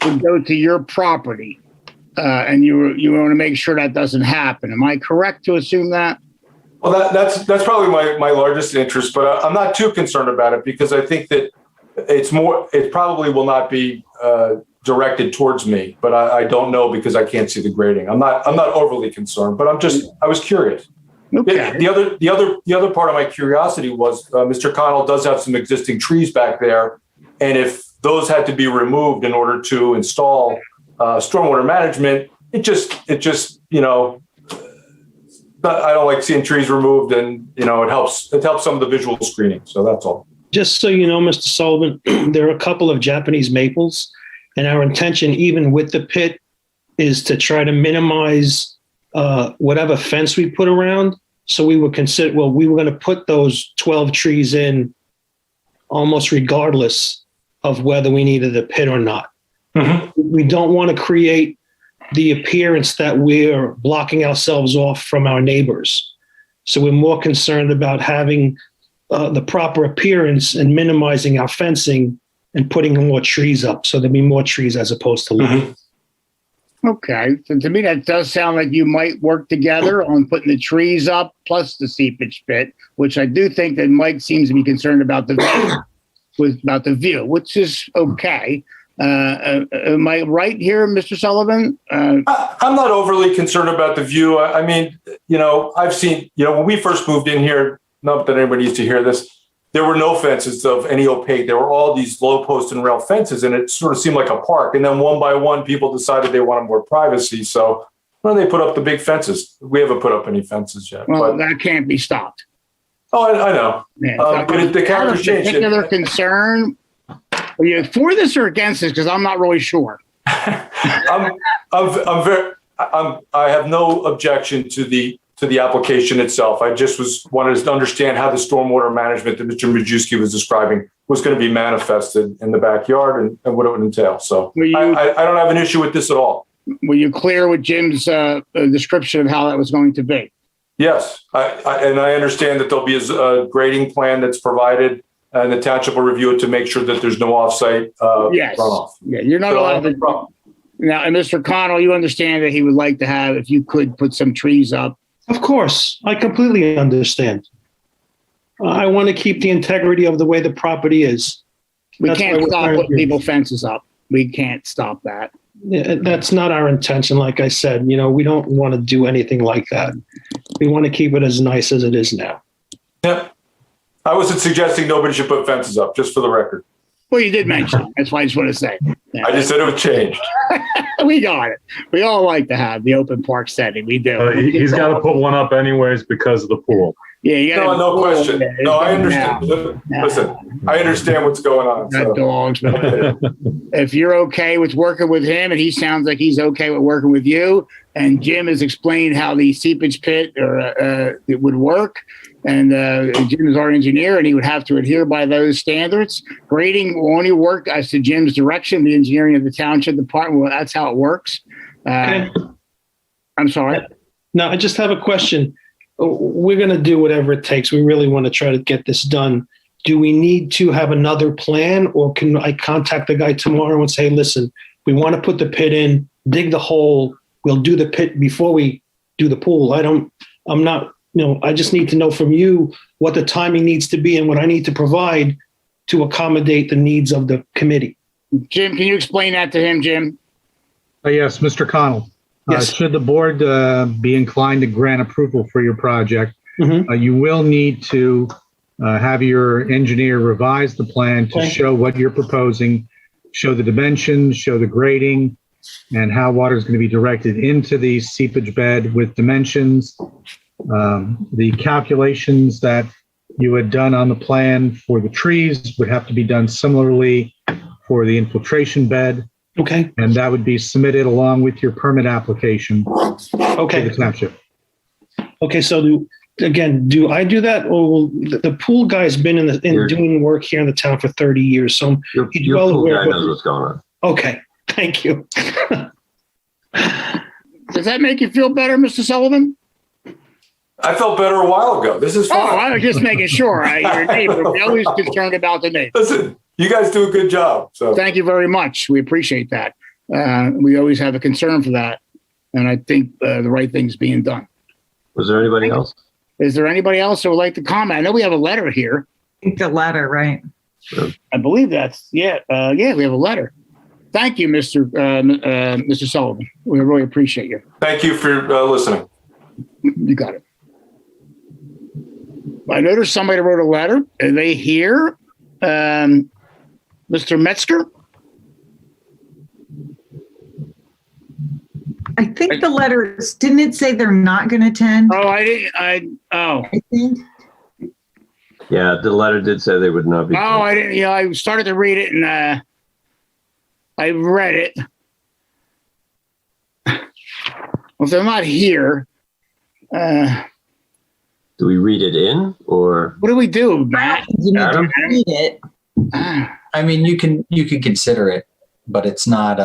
A: would go to your property, and you want to make sure that doesn't happen. Am I correct to assume that?
M: Well, that's probably my largest interest, but I'm not too concerned about it because I think that it probably will not be directed towards me, but I don't know because I can't see the grading. I'm not overly concerned, but I was curious.
A: Okay.
M: The other part of my curiosity was Mr. Connell does have some existing trees back there, and if those had to be removed in order to install stormwater management, it just I don't like seeing trees removed, and it helps some of the visual screening. So that's all.
G: Just so you know, Mr. Sullivan, there are a couple of Japanese maples, and our intention, even with the pit, is to try to minimize whatever fence we put around. So we were going to put those 12 trees in almost regardless of whether we needed a pit or not. Mm-hmm. We don't want to create the appearance that we're blocking ourselves off from our neighbors. So we're more concerned about having the proper appearance and minimizing our fencing and putting more trees up. So there'll be more trees as opposed to less.
M: Mm-hmm.
A: Okay. So to me, that does sound like you might work together on putting the trees up plus the seepage pit, which I do think that Mike seems to be concerned about the view, which is okay. Am I right here, Mr. Sullivan?
M: I'm not overly concerned about the view. I mean, I've seen, when we first moved in here, not that anybody needs to hear this, there were no fences of any opaque. There were all these low post and rail fences, and it sort of seemed like a park. And then one by one, people decided they wanted more privacy. So they put up the big fences. We haven't put up any fences yet.
A: Well,
M: but
A: that can't be stopped.
M: Oh, I know.
A: Yeah,
M: but the character's changed.
A: Particular concern. Are you for this or against this? Because I'm not really sure.
M: I'm I have no objection to the application itself. I just wanted to understand how the stormwater management that Mr. Majewski was describing was going to be manifested in the backyard and what it would entail. So I don't have an issue with this at all.
A: Were you clear with Jim's description of how that was going to be?
M: Yes, and I understand that there'll be a grading plan that's provided, and the township will review it to make sure that there's no offsite runoff.
A: Yeah, you're not allowed to. Now, and Mr. Connell, you understand that he would like to have, if you could, put some trees up.
G: Of course, I completely understand. I want to keep the integrity of the way the property is.
A: We
G: That's why
A: can't
G: we're
A: stop
G: trying to
A: putting
G: do-
A: people fences up. We can't stop that.
G: Yeah, that's not our intention. Like I said, we don't want to do anything like that. We want to keep it as nice as it is now.
M: Yep. I wasn't suggesting nobody should put fences up, just for the record.
A: Well, you did mention it. That's why I just want to say.
M: I just said it was changed.
A: We got it. We all like to have the open park setting. We do.
B: He's got to put one up anyways because of the pool.
A: Yeah, you got
M: No question. No, I understand. Listen, I understand what's going on.
A: Got dogs. But if you're okay with working with him, and he sounds like he's okay with working with you, and Jim has explained how the seepage pit it would work, and Jim is our engineer, and he would have to adhere by those standards. Grading will only work as to Jim's direction. The engineering of the township department, well, that's how it works. I'm sorry.
G: No, I just have a question. We're going to do whatever it takes. We really want to try to get this done. Do we need to have another plan, or can I contact the guy tomorrow and say, listen, we want to put the pit in, dig the hole. We'll do the pit before we do the pool. I just need to know from you what the timing needs to be and what I need to provide to accommodate the needs of the committee.
A: Jim, can you explain that to him, Jim?
F: Yes, Mr. Connell.
G: Yes.
F: Should the board be inclined to grant approval for your project, you will need to have your engineer revise the plan to show what you're proposing, show the dimensions, show the grading, and how water is going to be directed into the seepage bed with dimensions. The calculations that you had done on the plan for the trees would have to be done similarly for the infiltration bed.
G: Okay.
F: And that would be submitted along with your permit application
G: Okay.
F: to the township.
G: Okay. So do I do that, or will the pool guy's been doing work here in the town for 30 years? So
E: Your pool guy knows what's going on.
G: Okay. Thank you.
A: Does that make you feel better, Mr. Sullivan?
M: I felt better a while ago. This is fine.
A: Oh, I was just making sure. You're a neighbor. We're always concerned about the neighbor.
M: Listen, you guys do a good job. So
A: Thank you very much. We appreciate that. We always have a concern for that. And I think the right thing's being done.
E: Was there anybody else?
A: Is there anybody else who would like to comment? I know we have a letter here.
D: I think the letter, right?
A: I believe that's, we have a letter. Thank you, Mr. Sullivan. We really appreciate you.
M: thank you for listening.
A: You got it. I noticed somebody wrote a letter. Are they here? Mr. Metzger?
D: I think the letter, didn't it say they're not going to attend?
A: Oh, I didn't.
D: I think.
E: Yeah, the letter did say they would not be.
A: Oh, I didn't. I started to read it and I read it. Well, if they're not here,
E: do we read it in, or
A: what do we do, Matt?
D: You need to read it.
C: I mean, you can consider it, but it's not.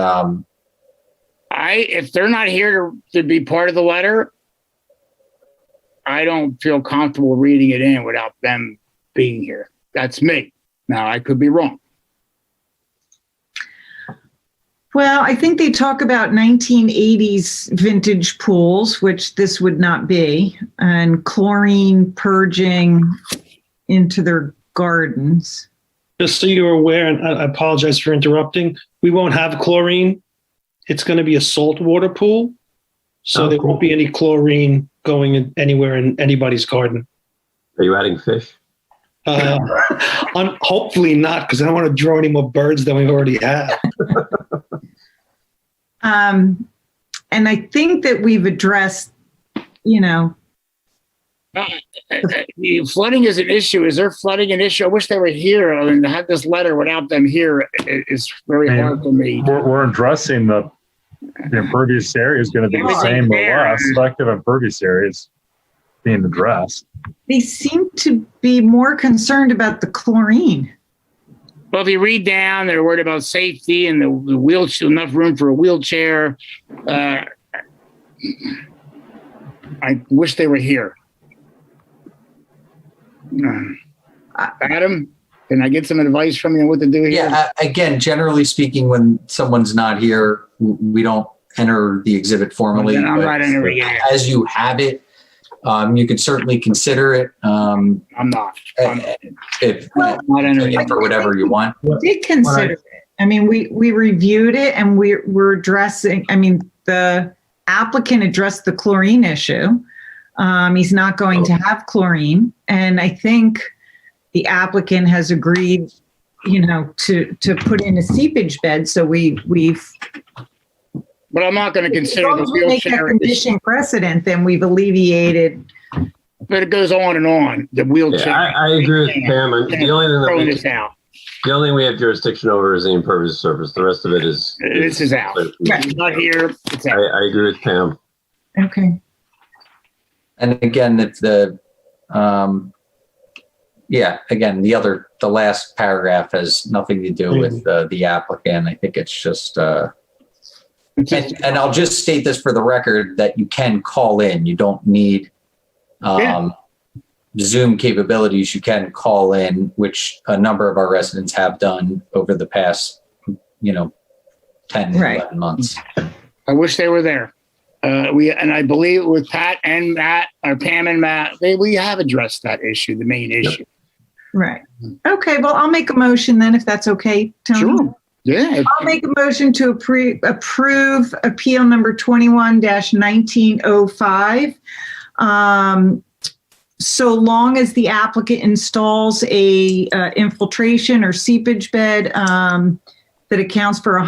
A: If they're not here to be part of the letter, I don't feel comfortable reading it in without them being here. That's me. Now, I could be wrong.
D: Well, I think they talk about 1980s vintage pools, which this would not be, and chlorine purging into their gardens.
G: Just so you're aware, and I apologize for interrupting, we won't have chlorine. It's going to be a saltwater pool. So there won't be any chlorine going anywhere in anybody's garden.
E: are you adding fish?
G: Hopefully not, because I don't want to draw any more birds than we already have.
D: And I think that we've addressed,
A: Flooding is an issue. Is there flooding an issue? I wish they were here. I mean, to have this letter without them here is very hard for me.
B: We're addressing the The impervious area is going to be the same or less. Selective impervious areas being addressed.
D: They seem to be more concerned about the chlorine.
A: Well, if you read down, they're worried about safety and the wheelchair, enough room for a wheelchair. I wish they were here. Adam, can I get some advice from you on what to do here?
C: Yeah, again, generally speaking, when someone's not here, we don't enter the exhibit formally.
A: Then I'm
C: but
A: not entering it.
C: As you have it, you could certainly consider it.
A: I'm not.
C: If
A: not entering it.
C: for whatever you want.
D: We did consider it. I mean, we reviewed it and we're addressing, I mean, the applicant addressed the chlorine issue. He's not going to have chlorine. And I think the applicant has agreed, to put in a seepage bed. So we've.
A: But I'm not going to consider the
D: If we make that
A: wheelchair.
D: condition precedent, then we've alleviated.
A: But it goes on and on. The wheelchair.
E: Yeah, I agree with Pam. The only thing
A: Throwing this out.
E: the only thing we have jurisdiction over is the impervious surface. The rest of it is.
A: This is out. It's not here. It's out.
E: I agree with Pam.
D: Okay.
C: And again, it's the the last paragraph has nothing to do with the applicant. I think it's just. And I'll just state this for the record that you can call in. You don't need Zoom capabilities. You can call in, which a number of our residents have done over the past, 10, 11 months.
A: I wish they were there. I believe with Pat and Matt, or Pam and Matt, we have addressed that issue, the main issue.
D: Right. Okay. Well, I'll make a motion then if that's okay, Tony.
A: Sure. Yeah.
D: I'll make a motion to approve appeal number 21-1905. So long as the applicant installs a infiltration or seepage bed that accounts for,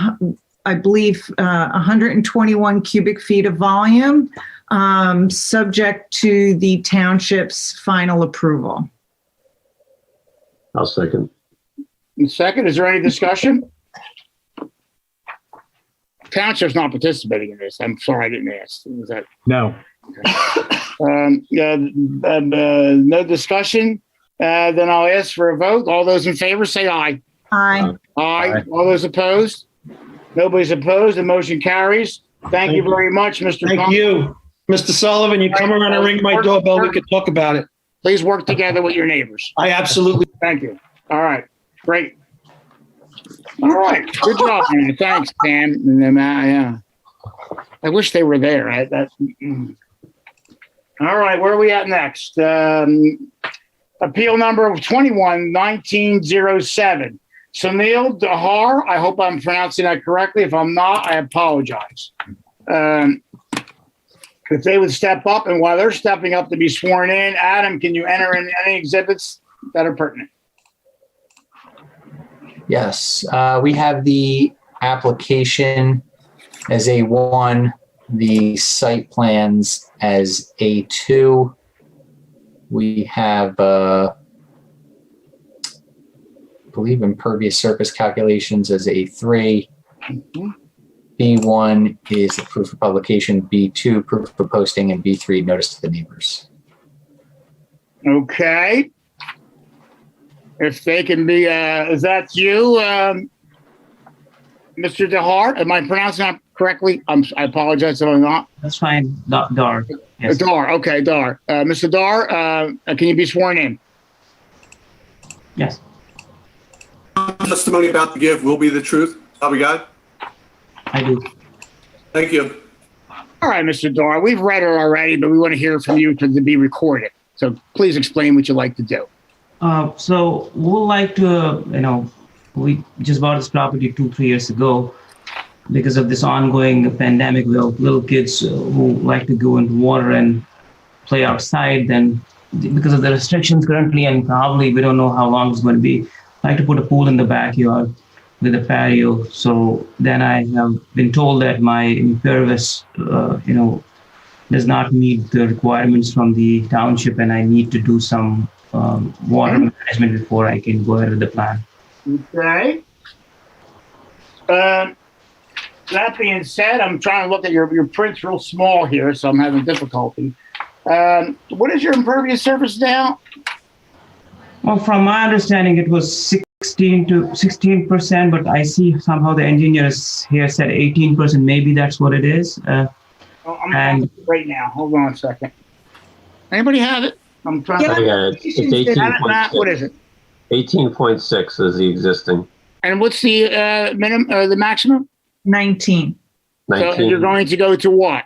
D: I believe, 121 cubic feet of volume, subject to the township's final approval.
E: I'll second.
A: Second, is there any discussion? Township's not participating in this. I'm sorry I didn't ask. Is that
F: No.
A: no discussion? Then I'll ask for a vote. All those in favor say aye.
D: Aye.
A: Aye. All those opposed? Nobody's opposed. The motion carries. Thank you very much, Mr.
G: Thank
A: Conklin.
G: you. Mr. Sullivan, you come around and ring my doorbell, we could talk about it.
A: Please work together with your neighbors.
G: I absolutely.
A: Thank you. All right. Great. All right. Good job, man. Thanks, Pam. And then, yeah. I wish they were there. All right. Where are we at next? Appeal number 21-1907. Sunil Dahar. I hope I'm pronouncing that correctly. If I'm not, I apologize. If they would step up, and while they're stepping up to be sworn in, Adam, can you enter in any exhibits that are pertinent?
C: Yes, we have the application as A1, the site plans as A2. We have, I believe, impervious surface calculations as A3. B1 is the proof of publication, B2, proof of posting, and B3, notice to the neighbors.
A: Okay. If they can be, is that you, Mr. Dahar? Am I pronouncing that correctly? I apologize if I'm not.
O: That's fine. Dar. Yes.
A: Dar. Okay, Dar. Mr. Dar, can you be sworn in?
O: Yes.
L: Testimony about to give will be the truth. Help me God.
O: I do.
L: Thank you.
A: All right, Mr. Dar. We've read it already, but we want to hear from you to be recorded. So please explain what you'd like to do.
O: So we would like to, we just bought this property 2-3 years ago. Because of this ongoing pandemic, we have little kids who like to go into water and play outside. Then because of the restrictions currently, and probably we don't know how long it's going to be, I like to put a pool in the backyard with a patio. So then I have been told that my impervious, does not meet the requirements from the township, and I need to do some water management before I can go ahead with the plan.
A: Okay. that being said, I'm trying to look at your print's real small here, so I'm having difficulty. What is your impervious surface now?
O: Well, from my understanding, it was 16%, but I see somehow the engineers here said 18%. Maybe that's what it is.
A: I'm right now. Hold on a second. Anybody have it? I'm trying
E: I got it. It's 18.6.
A: What is it?
E: 18.6 is the existing.
A: And what's the minimum or the maximum?
D: 19.
A: So
E: 19.
A: you're going to go to what?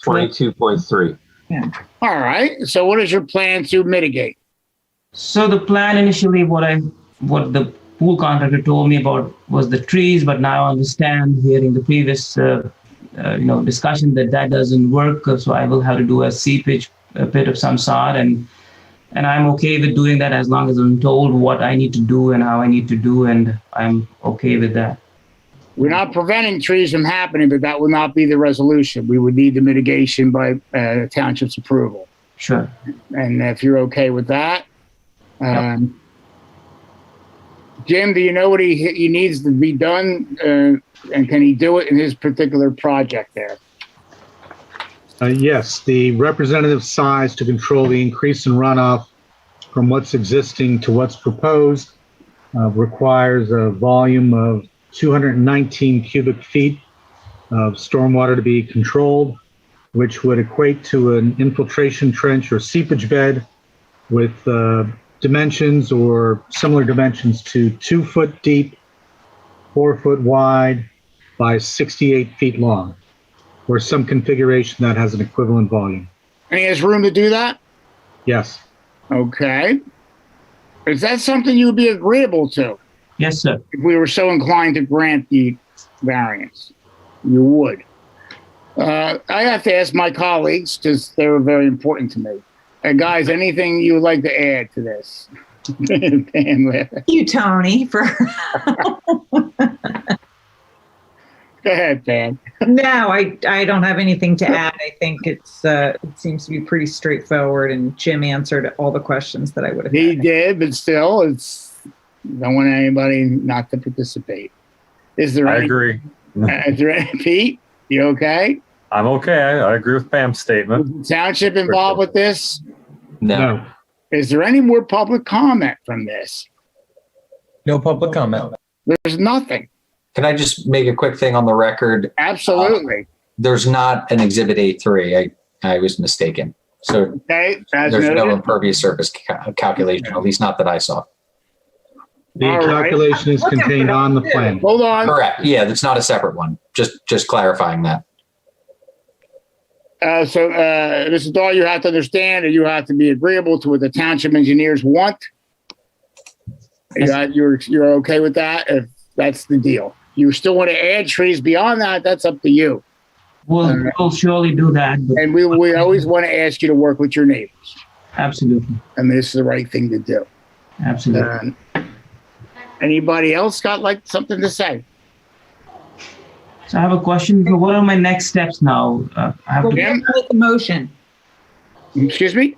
E: 22.3.
D: Yeah.
A: All right. So what is your plan to mitigate?
O: So the plan initially, what the pool contractor told me about was the trees, but now I understand hearing the previous discussion that doesn't work. So I will have to do a seepage pit of some sort, and I'm okay with doing that as long as I'm told what I need to do and how I need to do, and I'm okay with that.
A: We're not preventing trees from happening, but that will not be the resolution. We would need the mitigation by township's approval.
O: Sure.
A: And if you're okay with that, Jim, do you know what he needs to be done, and can he do it in his particular project there?
F: Yes, the representative size to control the increase in runoff from what's existing to what's proposed requires a volume of 219 cubic feet of stormwater to be controlled, which would equate to an infiltration trench or seepage bed with dimensions or similar dimensions to 2 foot deep, 4 foot wide by 68 feet long, or some configuration that has an equivalent volume.
A: And he has room to do that?
F: Yes.
A: Okay. Is that something you would be agreeable to?
O: Yes, sir.
A: If we were so inclined to grant the variance, you would. I have to ask my colleagues because they were very important to me. Guys, anything you would like to add to this?
D: Thank you, Tony, for.
A: Go ahead, Pam.
D: No, I don't have anything to add. I think it seems to be pretty straightforward, and Jim answered all the questions that I would have.
A: He did, but still, don't want anybody not to participate. Is there?
B: I agree.
A: Is there any, Pete? You okay?
B: I'm okay. I agree with Pam's statement.
A: Is the township involved with this?
C: No.
A: Is there any more public comment from this?
J: No public comment.
A: There's nothing.
C: Can I just make a quick thing on the record?
A: Absolutely.
C: There's not an Exhibit A3. I was mistaken. So
A: okay,
C: there's no impervious surface calculation, at least not that I saw.
F: The calculation is contained on the plan.
A: Hold on.
C: Correct. Yeah, that's not a separate one. Just clarifying that.
A: Mr. Dahl, you have to understand, and you have to be agreeable to what the township engineers want. You're okay with that? If that's the deal. You still want to add trees beyond that, that's up to you.
O: We'll surely do that.
A: And we always want to ask you to work with your neighbors.
O: Absolutely.
A: I mean, this is the right thing to do.
O: Absolutely.
A: Anybody else got something to say?
O: So I have a question. So what are my next steps now? I have to
D: make a motion.
A: Excuse me?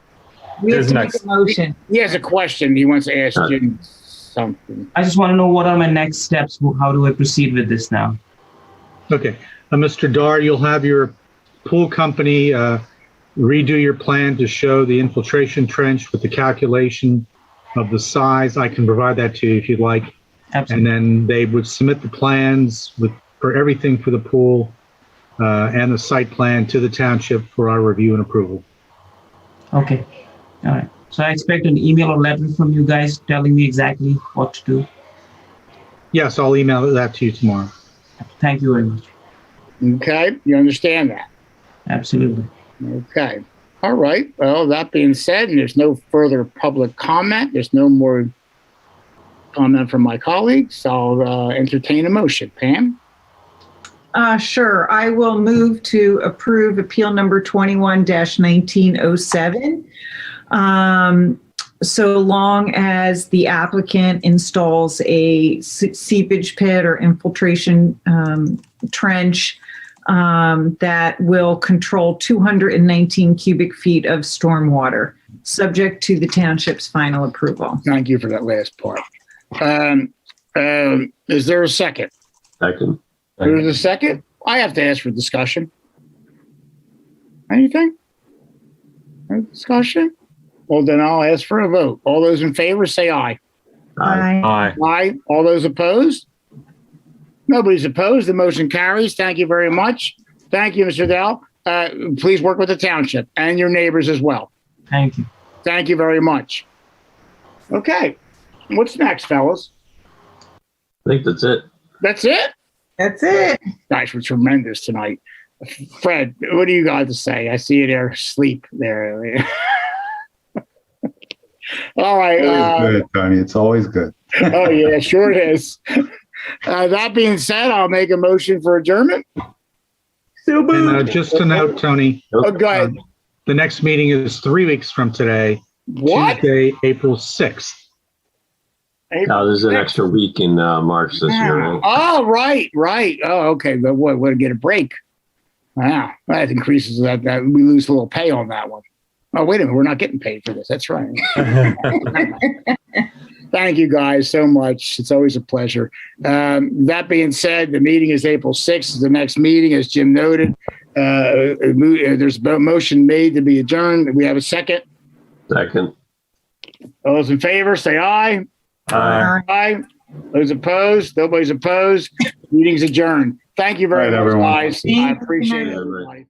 D: We have to make a motion.
A: He has a question. He wants to ask Jim something.
O: I just want to know what are my next steps? How do I proceed with this now?
F: Okay. Mr. Dar, you'll have your pool company redo your plan to show the infiltration trench with the calculation of the size. I can provide that to you if you'd like.
O: Absolutely.
F: And then they would submit the plans for everything for the pool and the site plan to the township for our review and approval.
O: Okay. All right. So I expect an email or letter from you guys telling me exactly what to do.
F: Yes, I'll email that to you tomorrow.
O: Thank you very much.
A: Okay. You understand that?
O: Absolutely.
A: Okay. All right. Well, that being said, and there's no further public comment. There's no more comment from my colleagues. I'll entertain a motion. Pam?
D: Sure. I will move to approve appeal number 21-1907. So long as the applicant installs a seepage pit or infiltration trench that will control 219 cubic feet of stormwater, subject to the township's final approval.
A: Thank you for that last part. Is there a second?
E: Second.
A: There's a second? I have to ask for discussion. Anything? No discussion? Well, then I'll ask for a vote. All those in favor, say aye.
D: Aye.
B: Aye.
A: Aye. All those opposed? Nobody's opposed. The motion carries. Thank you very much. Thank you, Mr. Dell. Please work with the township and your neighbors as well.
O: Thank you.
A: Thank you very much. Okay. What's next, fellas?
E: I think that's it.
A: That's it?
D: That's it.
A: Guys, we're tremendous tonight. Fred, what do you got to say? I see you there asleep there. All right.
N: Always good, Tony. It's always good.
A: Oh, yeah, sure it is. That being said, I'll make a motion for adjournment.
F: And just to note, Tony,
A: Oh, go ahead.
F: the next meeting is 3 weeks from today,
A: What?
F: Tuesday, April 6th.
E: Now, there's an extra week in March this year, right?
A: Oh, right. Oh, okay. But what? We'll get a break. Wow, that increases that we lose a little pay on that one. Oh, wait a minute. We're not getting paid for this. That's right. Thank you guys so much. It's always a pleasure. That being said, the meeting is April 6th. The next meeting, as Jim noted, there's a motion made to be adjourned. We have a second.
E: Second.
A: All those in favor, say aye.
B: Aye.
A: Aye. Those opposed? Nobody's opposed. Meeting's adjourned. Thank you very
N: All right,
A: much,
N: everyone.
A: guys. I appreciate it.
E: Thank you.
A: everybody.